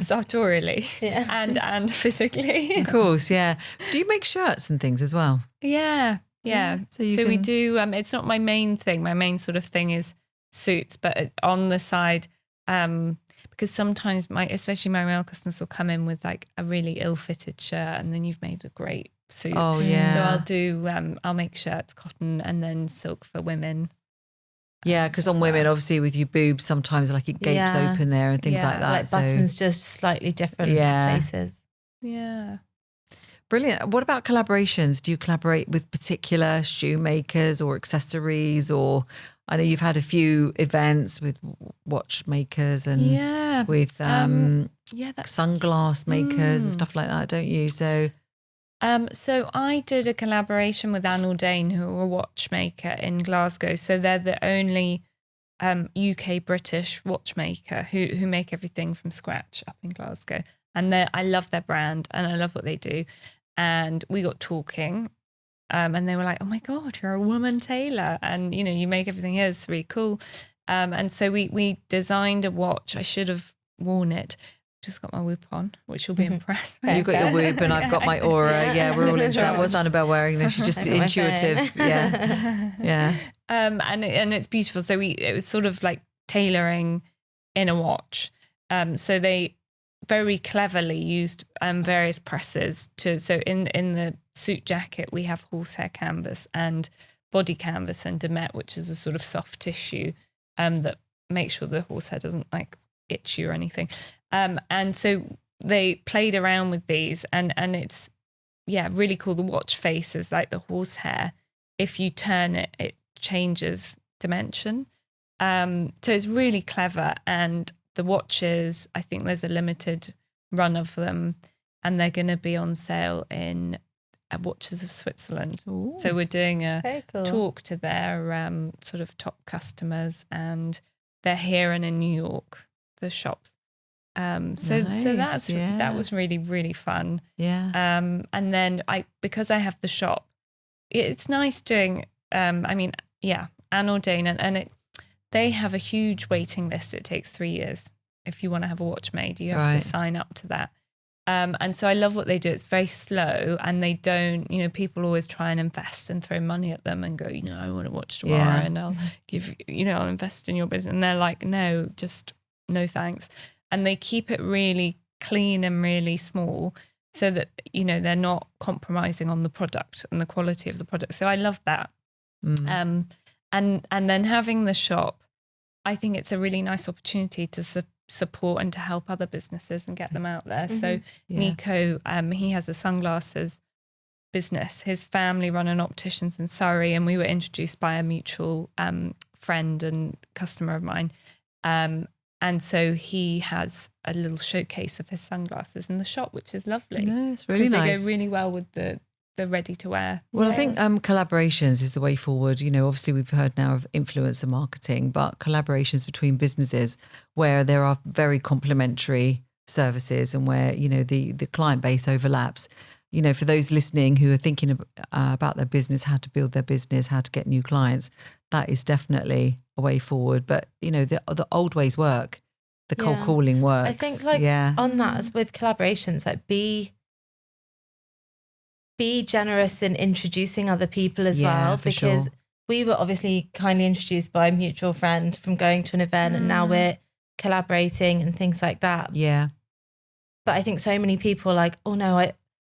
Sartorially and physically. Of course, yeah. Do you make shirts and things as well? Yeah. So we do, it's not my main thing. My main sort of thing is suits, but on the side, because sometimes especially my male customers will come in with like a really ill-fitted shirt, and then you've made a great suit. Oh yeah. So I'll do, I'll make shirts, cotton, and then silk for women. Yeah, because on women, obviously with your boobs, sometimes like it gapes open there and things like that. Like buttons just slightly different places. Yeah. Brilliant. What about collaborations? Do you collaborate with particular shoemakers or accessories? Or I know you've had a few events with watchmakers and with sunglass makers and stuff like that, don't you? So I did a collaboration with Anne Aldain, who are a watchmaker in Glasgow. So they're the only UK British watchmaker who make everything from scratch up in Glasgow. And I love their brand and I love what they do. And we got talking and they were like, oh my God, you're a woman tailor. And, you know, you make everything here. It's really cool. And so we designed a watch. I should have worn it. Just got my whoop on, which you'll be impressed with. You've got your whoop and I've got my aura. Yeah, we're all into that. What's Annabelle wearing? No, she's just intuitive. Yeah. And it's beautiful. So it was sort of like tailoring in a watch. So they very cleverly used various presses so in the suit jacket we have horsehair canvas and body canvas and Demet, which is a sort of soft tissue that makes sure the horsehair doesn't like itch you or anything. And so they played around with these and it's really cool. The watch face is like the horsehair. If you turn it, it changes dimension. So it's really clever. And the watches, I think there's a limited run of them and they're going to be on sale in Watches of Switzerland. Ooh. So we're doing a talk to their sort of top customers and they're here and in New York, the shops. So that was really, really fun. Yeah. And then because I have the shop, it's nice doing, Anne Aldain and they have a huge waiting list. It takes 3 years. If you want to have a watch made, you have to sign up to that. And so I love what they do. It's very slow and they don't, you know, people always try and invest and throw money at them and go, you know, I want to watch tomorrow and I'll give, you know, I'll invest in your business. And they're like, no, just no thanks. And they keep it really clean and really small so that, you know, they're not compromising on the product and the quality of the product. So I love that. And then having the shop, I think it's a really nice opportunity to support and to help other businesses and get them out there. So Nico, he has a sunglasses business. His family run an opticians in Surrey and we were introduced by a mutual friend and customer of mine. And so he has a little showcase of his sunglasses in the shop, which is lovely. Yeah, it's really nice. They go really well with the ready to wear. Well, I think collaborations is the way forward. You know, obviously we've heard now of influencer marketing, but collaborations between businesses where there are very complementary services and where, you know, the client base overlaps. You know, for those listening who are thinking about their business, how to build their business, how to get new clients, that is definitely a way forward. But, you know, the old ways work. The cold calling works. I think on that, as with collaborations, like be generous in introducing other people as well, because we were obviously kindly introduced by a mutual friend from going to an event and now we're collaborating and things like that. Yeah. But I think so many people are like, oh no,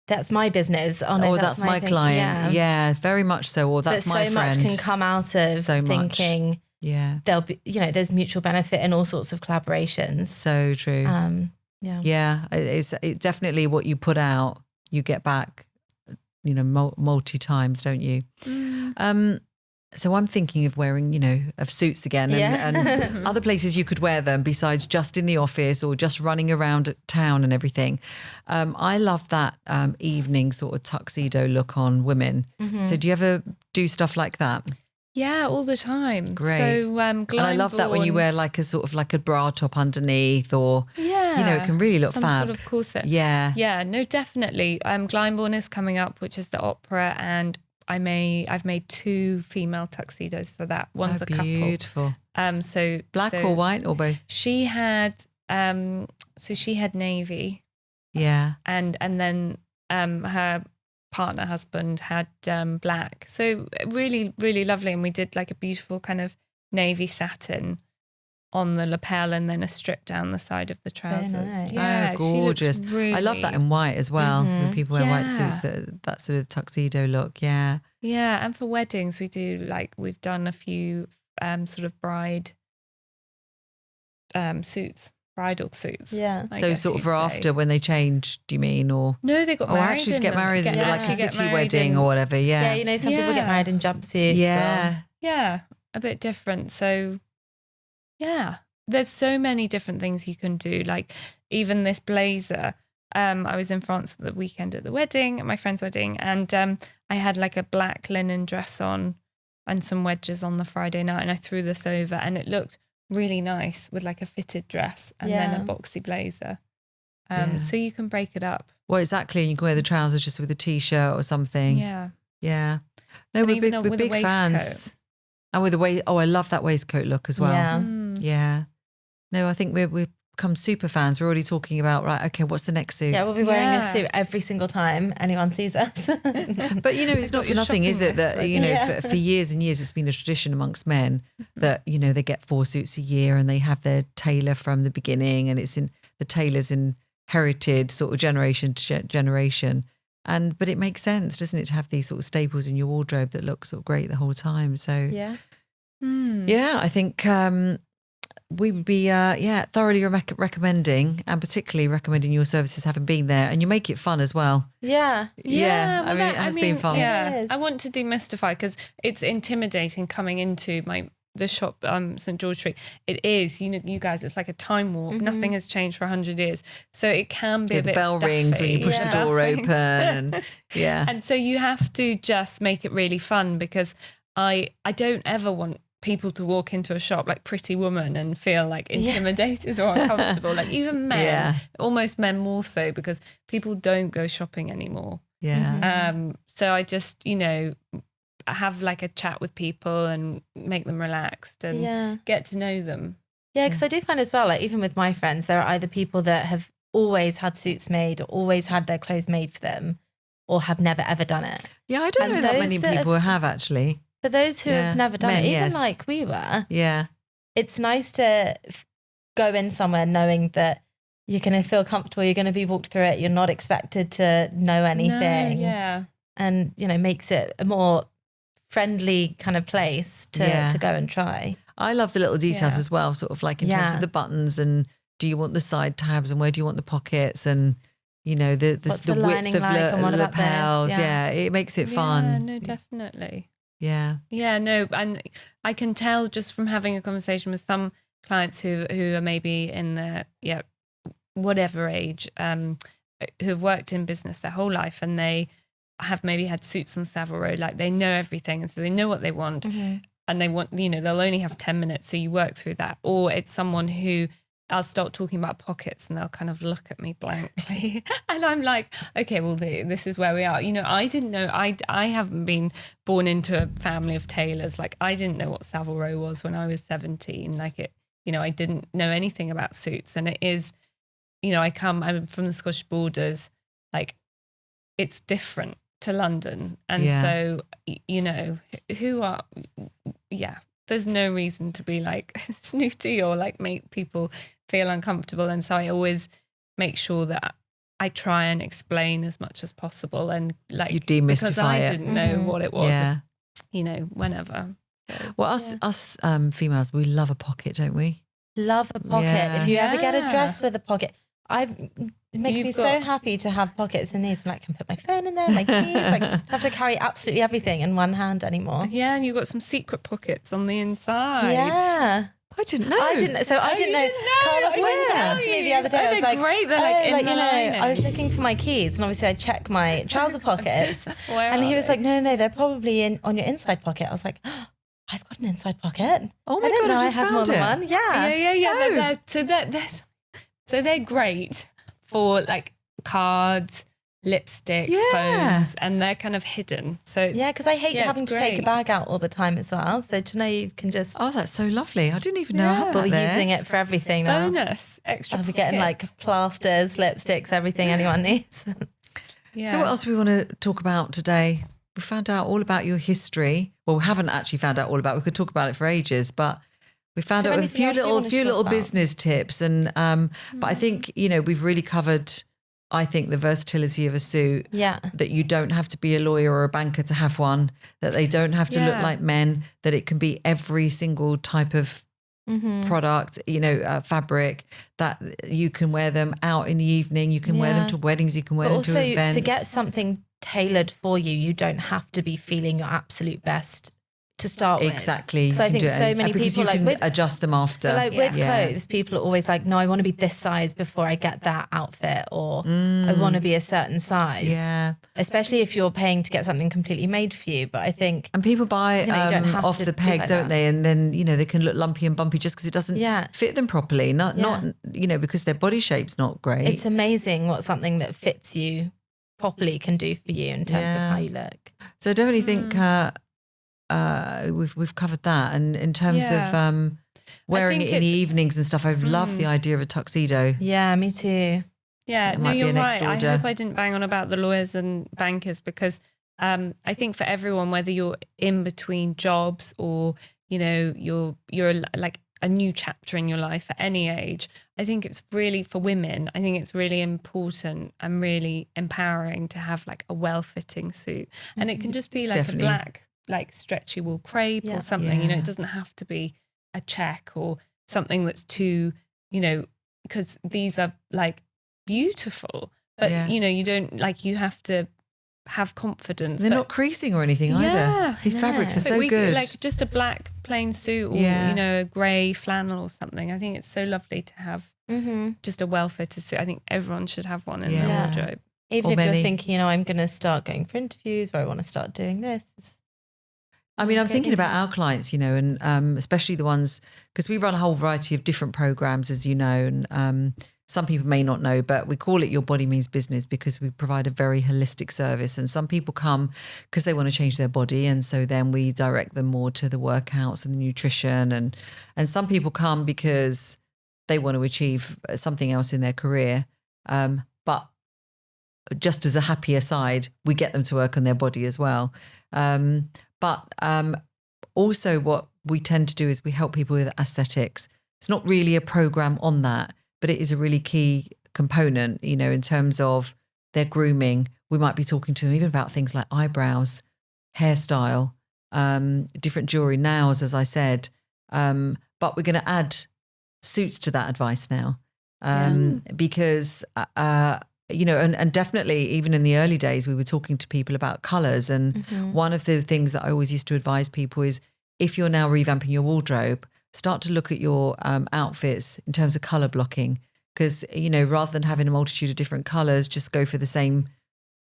that's my business. Oh no, that's my client. Yeah, very much so. Or that's my friend. So much can come out of thinking there'll be, you know, there's mutual benefit in all sorts of collaborations. So true. It's definitely what you put out, you get back, you know, multi times, don't you? So I'm thinking of wearing, you know, of suits again and other places you could wear them besides just in the office or just running around town and everything. I love that evening sort of tuxedo look on women. So do you ever do stuff like that? Yeah, all the time. Great. So, and I love that when you wear like a sort of like a bra top underneath or, you know, it can really look some fab. Sort of corset. Yeah. Yeah, no, definitely. Glyndebourne is coming up, which is the opera, and I've made 2 female tuxedos for that. One's a couple. Beautiful. So black or white or both? She had navy. Yeah. And then her husband had black. So really, really lovely. And we did like a beautiful kind of navy satin on the lapel and then a strip down the side of the trousers. Nice. Yeah, gorgeous. Really... I love that in white as well. When people wear white suits, that sort of tuxedo look. Yeah. Yeah. And for weddings, we do we've done a few sort of suits. Bridal suits. Yeah. So sort of for after when they change, do you mean? Or no, they got married. Actually to get married in like a city wedding or whatever. Yeah, you know, some people get married in jumpsuits. Yeah. Yeah, a bit different. So yeah, there's so many different things you can do. Like even this blazer. I was in France the weekend at the wedding, at my friend's wedding, and I had like a black linen dress on and some wedges on the Friday night, and I threw this over and it looked really nice with like a fitted dress and then a boxy blazer. So you can break it up. Well, exactly. And you can wear the trousers just with a t-shirt or something. Yeah. Yeah. No, we're big fans. And with the I love that waistcoat look as well. Yeah. Yeah. No, I think we've become super fans. We're already talking about, right, okay, what's the next suit? Yeah, we'll be wearing a suit every single time anyone sees us. But, you know, it's not for nothing, is it? That, you know, for years and years, it's been a tradition amongst men that, you know, they get 4 suits a year and they have their tailor from the beginning, and it's in the tailor's inherited sort of generation to generation. But it makes sense, doesn't it, to have these sort of staples in your wardrobe that look sort of great the whole time. So, yeah, I think we would be, thoroughly recommending, and particularly recommending your services, having been there, and you make it fun as well. Yeah. I mean, it has been fun. Yeah, I want to demystify, because it's intimidating coming into the shop, St George Street. It is, you know, you guys, it's like a time warp. Nothing has changed for 100 years. So it can be a bit the bell stuffy. rings when you push the door open. And, and so you have to just make it really fun, because I don't ever want people to walk into a shop like Pretty Woman and feel like intimidated or uncomfortable. Like even men, almost men more so, because people don't go shopping anymore. So I just, you know, have like a chat with people and make them relaxed and get to know them. Yeah, because I do find as well, like even with my friends, there are either people that have always had suits made or always had their clothes made for them, or have never ever done it. Yeah, I don't know that many people have actually. For those who have never done it, even like we were, it's nice to go in somewhere knowing that you're going to feel comfortable, you're going to be walked through it, you're not expected to know anything. And, you know, makes it a more friendly kind of place to go and try. I love the little details as well, sort of like in terms of the buttons, and do you want the side tabs, and where do you want the pockets, and, you know, the width of lapels. It makes it fun. Yeah, no, definitely. Yeah, no, and I can tell just from having a conversation with some clients who are maybe in the whatever age, who have worked in business their whole life, and they have maybe had suits on Savile Row, like they know everything, and so they know what they want, and they want, you know, they'll only have 10 minutes, so you work through that. Or it's someone who I'll start talking about pockets and they'll kind of look at me blankly. And I'm like, okay, well, this is where we are. You know, I didn't know, I haven't been born into a family of tailors. Like I didn't know what Savile Row was when I was 17. Like it, you know, I didn't know anything about suits. And it is, you know, I'm from the Scottish borders. Like it's different to London. And so, you know, there's no reason to be like snooty or like make people feel uncomfortable. And so I always make sure that I try and explain as much as possible, and like you demystify because I didn't know what it was, you know, whenever. So, well, us females, we love a pocket, don't we? Love a pocket. Yeah. If you ever get a dress with a pocket, it makes me so happy to have pockets in these. Like, I can put my phone in there, my keys. Like, I don't have to carry absolutely everything in one hand anymore. Yeah, and you've got some secret pockets on the inside. Yeah. I didn't know. I didn't know. Carlos pointed out to me the other day. I was like, great. They're like, you know, I was looking for my keys, and obviously I check my trouser pockets. And he was like, no, they're probably on your inside pocket. I was like, oh, I've got an inside pocket. Oh my God, I just had more found than one. Yeah. So they're great for like cards, lipsticks, phones, and they're kind of hidden. So because I hate having to take a bag out all the time as well. So to know you can just that's so lovely. I didn't even know I had that there. Using it for everything now. Bonus, extra. I'll be getting like plasters, lipsticks, everything anyone needs. So what else do we want to talk about today? We found out all about your history. Well, we haven't actually found out all about it. We could talk about it for ages, but we found out with a few little business tips. And but I think, you know, we've really covered I think the versatility of a suit, Yeah. that you don't have to be a lawyer or a banker to have one, that they don't have to look like men, that it can be every single type of product, fabric, that you can wear them out in the evening, you can wear them to weddings, you can wear them to events. To get something tailored for you, you don't have to be feeling your absolute best to start with. Exactly. So I think so many because people you can adjust them after. With clothes, people are always like, no, I want to be this size before I get that outfit, or I want to be a certain size. Yeah. Especially if you're paying to get something completely made for you. But I think... And people buy off the peg, don't they? And then, they can look lumpy and bumpy just because it doesn't fit them properly. Not because their body shape's not great. It's amazing what something that fits you properly can do for you in terms of how you look. So I don't really think... we've covered that, and in terms of wearing it in the evenings and stuff, I love the idea of a tuxedo. Yeah, me too. Yeah, no, you're right. I hope I didn't bang on about the lawyers and bankers, because I think for everyone, whether you're in between jobs or you're like a new chapter in your life at any age, I think it's really, for women, I think it's really important and really empowering to have like a well-fitting suit, and it can just be like a black, like stretchy wool crepe or something, it doesn't have to be a check or something that's too, because these are like beautiful, but you don't, like, you have to have confidence. They're not creasing or anything either. These fabrics are so good. Like just a black plain suit or, a grey flannel or something. I think it's so lovely to have just a well-fitted suit. I think everyone should have one in their wardrobe. Even if you're thinking, I'm going to start going for interviews, or I want to start doing this. I'm thinking about our clients, and especially the ones, because we run a whole variety of different programs, as you know, and some people may not know, but we call it Your Body Means Business because we provide a very holistic service. And some people come because they want to change their body, and so then we direct them more to the workouts and the nutrition. And some people come because they want to achieve something else in their career. But just as a happier side, we get them to work on their body as well. But also what we tend to do is we help people with aesthetics. It's not really a program on that, but it is a really key component, in terms of their grooming. We might be talking to them even about things like eyebrows, hairstyle, different jewelry, nails, as I said. But we're going to add suits to that advice now, because... and definitely even in the early days, we were talking to people about colours. And one of the things that I always used to advise people is, if you're now revamping your wardrobe, start to look at your outfits in terms of colour blocking. Because, rather than having a multitude of different colours, just go for the same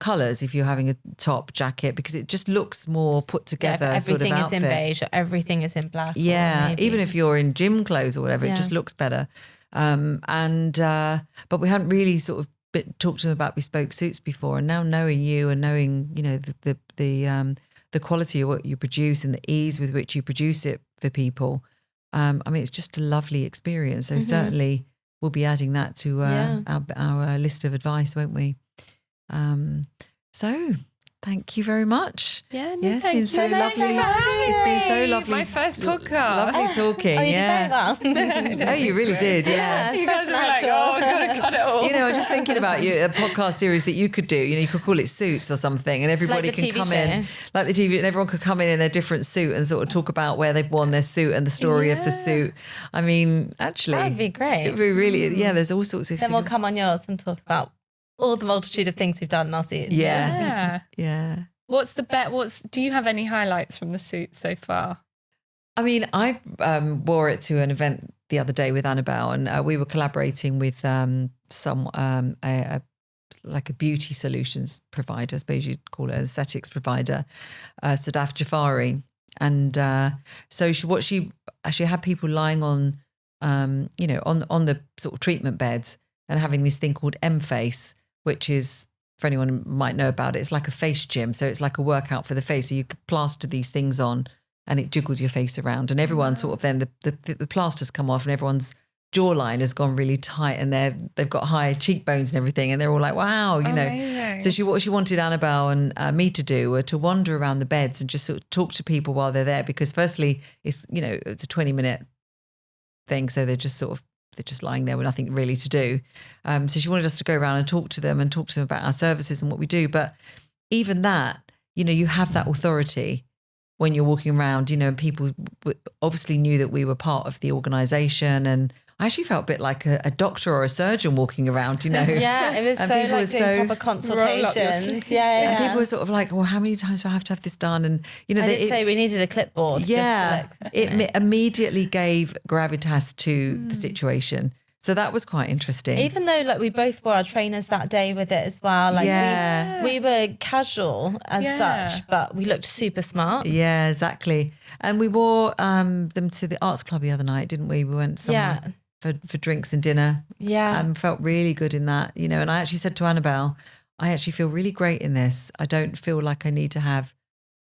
colours if you're having a top, jacket, because it just looks more put together sort of outfit. Everything is in beige, or everything is in black. Yeah, even if you're in gym clothes or whatever, it just looks better. But we hadn't really sort of talked to them about bespoke suits before, and now knowing you and knowing the quality of what you produce and the ease with which you produce it for people, it's just a lovely experience. So certainly we'll be adding that to our list of advice, won't we? So thank you very much. Yeah, it's been so lovely. It's been so lovely. My first podcast. Lovely talking. Oh, you did very well. Oh, you really did. Yeah. You guys are like, oh, we're gonna cut it all. I'm just thinking about a podcast series that you could do. You could call it Suits or something, and everybody like can come in, like the TV, and everyone could come in their different suit and sort of talk about where they've worn their suit and the story of the suit. Actually, that'd be great. It'd be really, there's all sorts of. Then we'll come on yours and talk about all the multitude of things we've done in our suits. Yeah. What's the bet? Do you have any highlights from the suit so far? I wore it to an event the other day with Annabelle, and we were collaborating with some like a beauty solutions provider, I suppose you'd call it, an aesthetics provider, Sadaf Jafari, and so she had people lying on on the sort of treatment beds and having this thing called M-Face, which is, for anyone who might know about it, it's like a face gym. So it's like a workout for the face. So you could plaster these things on and it jiggles your face around. And everyone sort of then, the plasters come off and everyone's jawline has gone really tight and they've got high cheekbones and everything. And they're all like, wow, Amazing. So what she wanted Annabelle and me to do were to wander around the beds and just sort of talk to people while they're there. Because firstly, it's, it's a 20-minute thing. So they're just sort of they're just lying there with nothing really to do. So she wanted us to go around and talk to them about our services and what we do. But even that, you have that authority when you're walking around, and people obviously knew that we were part of the organisation, and I actually felt a bit like a doctor or a surgeon walking around, Yeah, it was and so like doing proper consultations. Yeah. And people were sort of like, well, how many times do I have to have this done? And, I did say we needed a clipboard. Yeah. It immediately gave gravitas to the situation. So that was quite interesting. Even though like we both wore our trainers that day with it as well. Like we were casual as such, but we looked super smart. Yeah, exactly. And we wore them to the arts club the other night, didn't we? We went somewhere for drinks and dinner. Yeah. And felt really good in that, and I actually said to Annabelle, I actually feel really great in this. I don't feel like I need to have,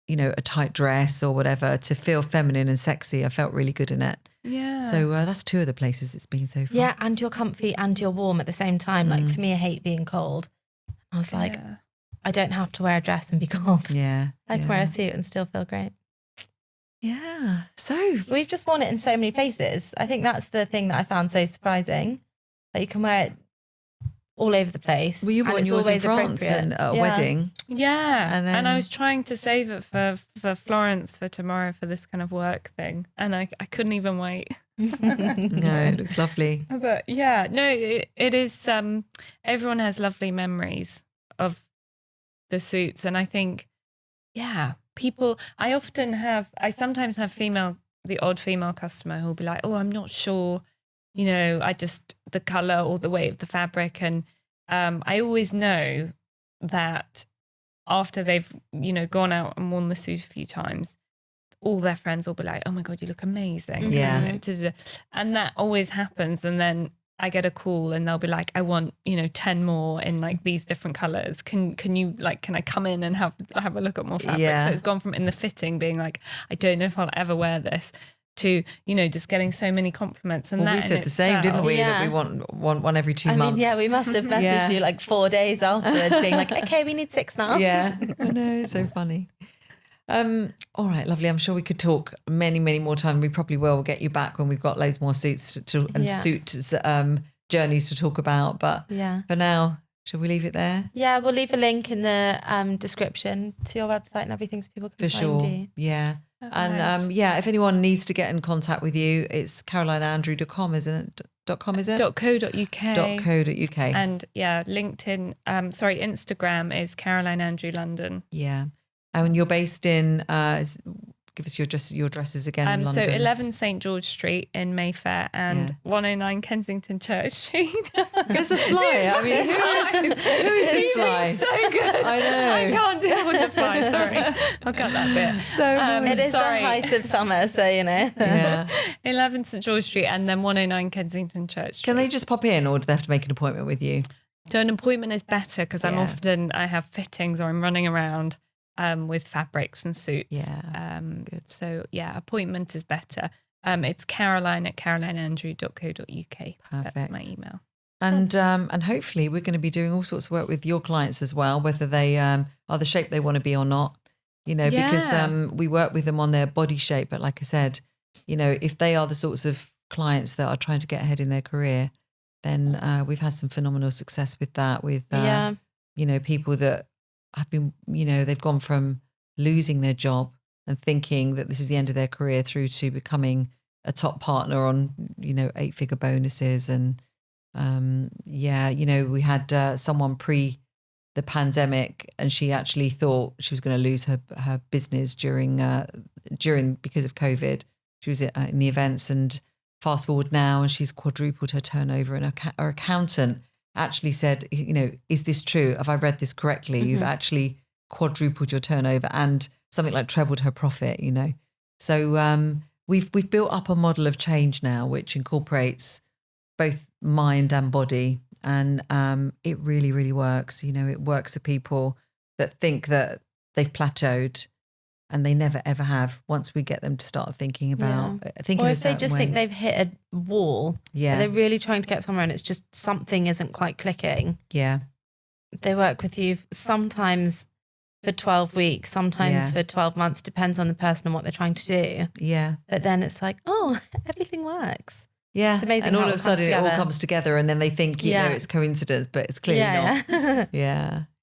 a tight dress or whatever to feel feminine and sexy. I felt really good in it. Yeah. So that's 2 of the places it's been so far. Yeah, and you're comfy and you're warm at the same time. Like for me, I hate being cold. I was like, I don't have to wear a dress and be cold. Yeah. I can wear a suit and still feel great. Yeah. So we've just worn it in so many places. I think that's the thing that I found so surprising. That you can wear it all over the place. Well, you wore yours in France and at a wedding. Yeah. And I was trying to save it for Florence for tomorrow for this kind of work thing. And I couldn't even wait. No, it looks lovely. But yeah, no, it is, everyone has lovely memories of the suits. And I think, I sometimes have the odd female customer who'll be like, oh, I'm not sure, the colour or the weight of the fabric. And I always know that after they've, gone out and worn the suit a few times, all their friends will be like, oh my God, you look amazing. Yeah. And that always happens. And then I get a call and they'll be like, I want, 10 more in like these different colours. Can I come in and have a look at more fabric? Yeah. So it's gone from in the fitting being like, I don't know if I'll ever wear this, to, just getting so many compliments. And we said the same, didn't we? That we want one every 2 months. I mean, we must have messaged you like 4 days afterwards being like, okay, we need 6 now. Yeah, I know, it's so funny. All right, lovely. I'm sure we could talk many, many more times. We probably will. We'll get you back when we've got loads more suits and suit journeys to talk about. But for now, shall we leave it there? Yeah, we'll leave a link in the description to your website and everything so people can find you. Yeah. And if anyone needs to get in contact with you, it's carolineandrew.com, isn't it? .com, is it? .co.uk. .co.uk. And LinkedIn, Instagram is Caroline Andrew London. Yeah. And you're based in, give us your addresses again in London. So 11 St George Street in Mayfair and 109 Kensington Church Street. There's a fly. I mean, who is this fly? So good. I know. I can't deal with the fly. Sorry. I'll cut that bit. So it is the height of summer, so Yeah. 11 St George Street and then 109 Kensington Church Street. Can they just pop in or do they have to make an appointment with you? So an appointment is better because I have fittings or I'm running around with fabrics and suits. Yeah. Good. So appointment is better. It's Caroline at carolineandrew.co.uk. Perfect. That's my email. And hopefully we're going to be doing all sorts of work with your clients as well, whether they are the shape they want to be or not, because we work with them on their body shape. But like I said, if they are the sorts of clients that are trying to get ahead in their career, then we've had some phenomenal success with that, with, people that have been, they've gone from losing their job and thinking that this is the end of their career through to becoming a top partner on, 8-figure bonuses. And we had someone pre the pandemic and she actually thought she was going to lose her business during because of COVID. She was in the events, and fast forward now and she's quadrupled her turnover, and her accountant actually said, is this true? Have I read this correctly? Mm-hmm. You've actually quadrupled your turnover and something like trebled her profit, So we've built up a model of change now, which incorporates both mind and body. And it really, really works. It works for people that think that they've plateaued, and they never, ever have once we get them to start thinking about thinking or if they just think they've hit a wall. Yeah. They're really trying to get somewhere and it's just something isn't quite clicking. Yeah. They work with you sometimes for 12 weeks, sometimes for 12 months, depends on the person and what they're trying to do. Yeah. But then it's like, oh, everything works. Yeah. It's amazing. And all how of a sudden it all comes together and then they think, you know, it's coincidence, but it's clearly not. Yeah. Yeah.